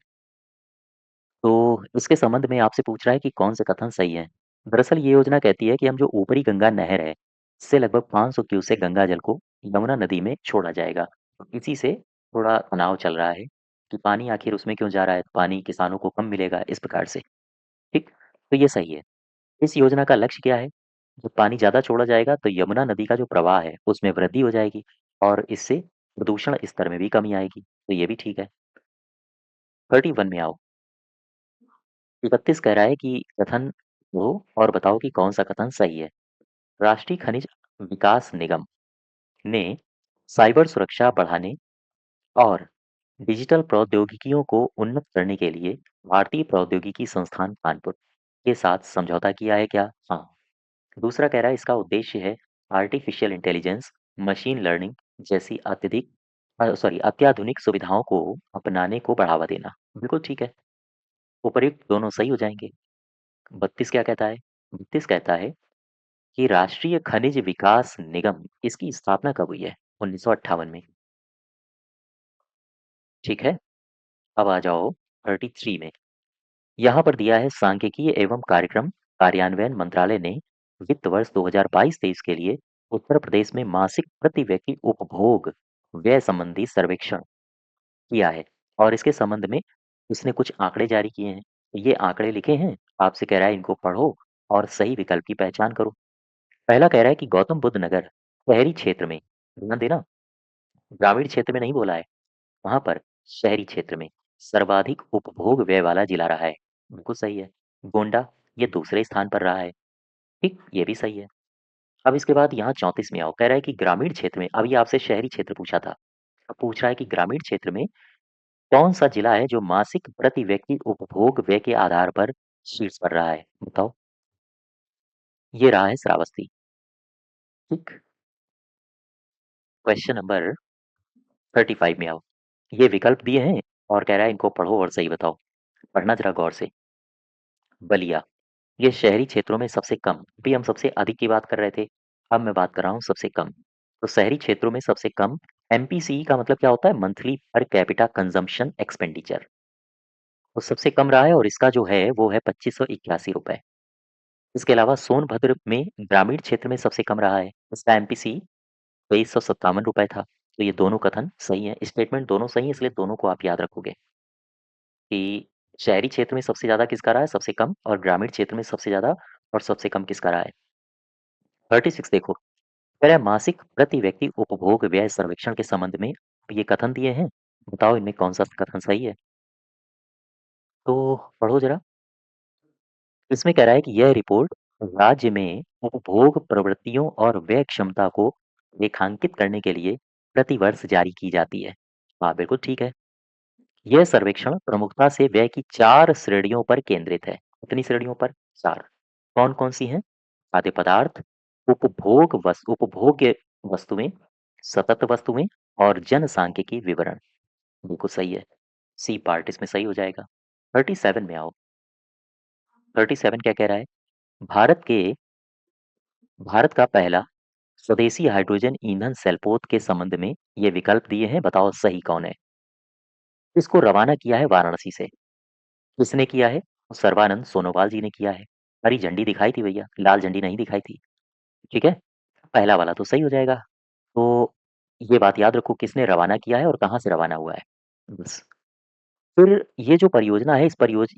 तो इसके संबंध में आपसे पूछ रहा है कि कौन से कथन सही है। दरअसल ये योजना कहती है कि हम जो ऊपरी गंगा नहर है, इससे लगभग 500 क्यूसेक गंगा जल को यमुना नदी में छोड़ा जाएगा। तो इसी से थोड़ा तनाव चल रहा है कि पानी आखिर उसमें क्यों जा रहा है, पानी किसानों को कम मिलेगा इस प्रकार से। ठीक, तो ये सही है। इस योजना का लक्ष्य क्या है? जब पानी ज़्यादा छोड़ा जाएगा तो यमुना नदी का जो प्रवाह है उसमें वृद्धि हो जाएगी और इससे प्रदूषण स्तर में भी कमी आएगी। तो ये भी ठीक है। 31 में आओ। 31 कह रहा है कि कथन दो और बताओ कि कौन सा कथन सही है। राष्ट्रीय खनिज विकास निगम ने साइबर सुरक्षा बढ़ाने और डिजिटल प्रौद्योगिकियों को उन्नत करने के लिए भारतीय प्रौद्योगिकी संस्थान कानपुर के साथ समझौता किया है क्या? हाँ। दूसरा कह रहा है इसका उद्देश्य है आर्टिफिशियल इंटेलिजेंस, मशीन लर्निंग जैसी अत्याधुनिक सुविधाओं को अपनाने को बढ़ावा देना। बिल्कुल ठीक है। उपर्युक्त दोनों सही हो जाएंगे। 32 क्या कहता है? 32 कहता है कि राष्ट्रीय खनिज विकास निगम इसकी स्थापना कब हुई है? 1958 में। ठीक है। अब आ जाओ 33 में। यहाँ पर दिया है सांख्यिकीय एवं कार्यक्रम कार्यान्वयन मंत्रालय ने वित्त वर्ष 2022-23 के लिए उत्तर प्रदेश में मासिक प्रति व्यक्ति उपभोग व्यय संबंधी सर्वेक्षण किया है और इसके संबंध में उसने कुछ आंकड़े जारी किए हैं। ये आंकड़े लिखे हैं, आपसे कह रहा है इनको पढ़ो और सही विकल्प की पहचान करो। पहला कह रहा है कि गौतम बुद्ध नगर शहरी क्षेत्र में, ध्यान देना, ग्रामीण क्षेत्र में नहीं बोला है, वहां पर शहरी क्षेत्र में सर्वाधिक उपभोग व्यय वाला जिला रहा है। बिल्कुल सही है। गोंडा ये दूसरे स्थान पर रहा है। ठीक, ये भी सही है। अब इसके बाद यहाँ 34 में आओ। कह रहा है कि ग्रामीण क्षेत्र में, अभी आपसे शहरी क्षेत्र पूछा था, अब पूछ रहा है कि ग्रामीण क्षेत्र में कौन सा जिला है जो मासिक प्रति व्यक्ति उपभोग व्यय के आधार पर शीर्ष पर रहा है? बताओ। ये रहा है श्रावस्ती। ठीक। क्वेश्चन नंबर 35 में आओ। ये विकल्प दिए हैं और कह रहा है इनको पढ़ो और सही बताओ। पढ़ना जरा गौर से। बलिया ये शहरी क्षेत्रों में सबसे कम, अभी हम सबसे अधिक की बात कर रहे थे, अब मैं बात कर रहा हूँ सबसे कम। तो शहरी क्षेत्रों में सबसे कम एमपीसी का मतलब क्या होता है? Monthly per capita consumption expenditure. वो सबसे कम रहा है और इसका जो है वो है 2581 रुपए। इसके अलावा सोनभद्र में ग्रामीण क्षेत्र में सबसे कम रहा है, इसका एमपीसी 2357 रुपए था। तो ये दोनों कथन सही है, स्टेटमेंट दोनों सही है, इसलिए दोनों को आप याद रखोगे कि शहरी क्षेत्र में सबसे ज्यादा किसका रहा है? सबसे कम। और ग्रामीण क्षेत्र में सबसे ज्यादा और सबसे कम किसका रहा है? 36 देखो। कह रहा है मासिक प्रति व्यक्ति उपभोग व्यय सर्वेक्षण के संबंध में ये कथन दिए हैं, बताओ इनमें कौन सा कथन सही है? तो पढ़ो जरा। इसमें कह रहा है कि यह रिपोर्ट राज्य में उपभोग प्रवृत्तियों और व्यय क्षमता को रेखांकित करने के लिए प्रतिवर्ष जारी की जाती है। हाँ, बिल्कुल ठीक है। यह सर्वेक्षण प्रमुखता से व्यय की 4 श्रेणियों पर केंद्रित है। कितनी श्रेणियों पर? 4। कौन-कौन सी हैं? खाद्य पदार्थ, उपभोग्य वस्तुएं, सतत वस्तुएं और जनसांख्यिकी विवरण। बिल्कुल सही है। सी पार्ट इसमें सही हो जाएगा। 37 में आओ। 37 क्या कह रहा है? भारत के भारत का पहला स्वदेशी हाइड्रोजन ईंधन सेलपोत के संबंध में ये विकल्प दिए हैं, बताओ सही कौन है? इसको रवाना किया है वाराणसी से। किसने किया है? सर्बानंद सोनोवाल जी ने किया है। हरी झंडी दिखाई थी भैया, लाल झंडी नहीं दिखाई थी। ठीक है, पहला वाला तो सही हो जाएगा। तो ये बात याद रखो किसने रवाना किया है और कहाँ से रवाना हुआ है, बस। फिर ये जो परियोजना है,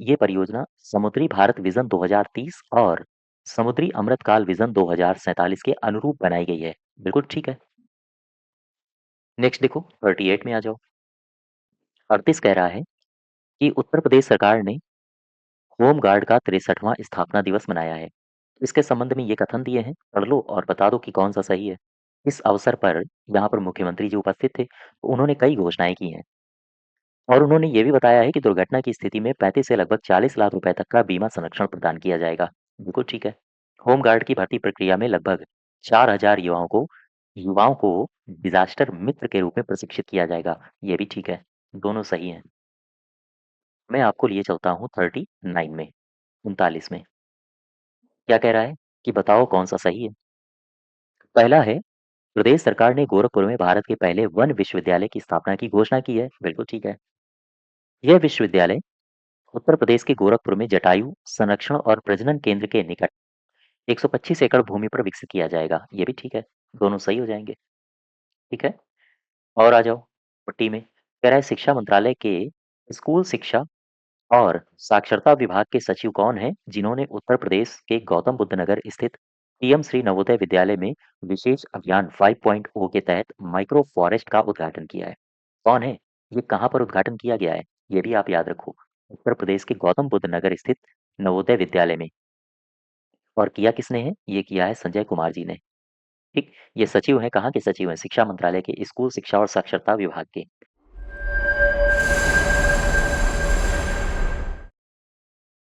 ये परियोजना समुद्री भारत विजन 2030 और समुद्री अमृतकाल विजन 2047 के अनुरूप बनाई गई है। बिल्कुल ठीक है। नेक्स्ट देखो 38 में आ जाओ। 38 कह रहा है कि उत्तर प्रदेश सरकार ने होम गार्ड का 63वां स्थापना दिवस मनाया है। इसके संबंध में ये कथन दिए हैं, पढ़ लो और बता दो कि कौन सा सही है। इस अवसर पर यहाँ पर मुख्यमंत्री जी उपस्थित थे, तो उन्होंने कई घोषणाएँ की हैं और उन्होंने ये भी बताया है कि दुर्घटना की स्थिति में 35 से लगभग 40 लाख रुपए तक का बीमा संरक्षण प्रदान किया जाएगा। बिल्कुल ठीक है। होमगार्ड की भर्ती प्रक्रिया में लगभग 4000 युवाओं को डिज़ास्टर मित्र के रूप में प्रशिक्षित किया जाएगा। ये भी ठीक है, दोनों सही हैं। मैं आपको लिए चलता हूँ 39 में, 39 में। क्या कह रहा है कि बताओ कौन-सा सही है? पहला है, प्रदेश सरकार ने गोरखपुर में भारत के पहले वन विश्वविद्यालय की स्थापना की घोषणा की है। बिल्कुल ठीक है। यह विश्वविद्यालय उत्तर प्रदेश के गोरखपुर में जटायु संरक्षण और प्रजनन केंद्र के निकट 125 एकड़ भूमि पर विकसित किया जाएगा। ये भी ठीक है, दोनों सही हो जाएँगे। ठीक है? और आ जाओ पट्टी में। कह रहा है शिक्षा मंत्रालय के स्कूल शिक्षा और साक्षरता विभाग के सचिव कौन हैं, जिन्होंने उत्तर प्रदेश के गौतम बुद्ध नगर स्थित पीएम श्री नवोदय विद्यालय में विशेष अभियान 5.0 के तहत माइक्रो फॉरेस्ट का उद्घाटन किया है? कौन है? ये कहाँ पर उद्घाटन किया गया है? ये भी आप याद रखो। उत्तर प्रदेश के गौतम बुद्ध नगर स्थित नवोदय विद्यालय में। और किया किसने है? ये किया है संजय कुमार जी ने। ठीक, ये सचिव हैं, कहाँ के सचिव हैं? शिक्षा मंत्रालय के स्कूल शिक्षा और साक्षरता विभाग के।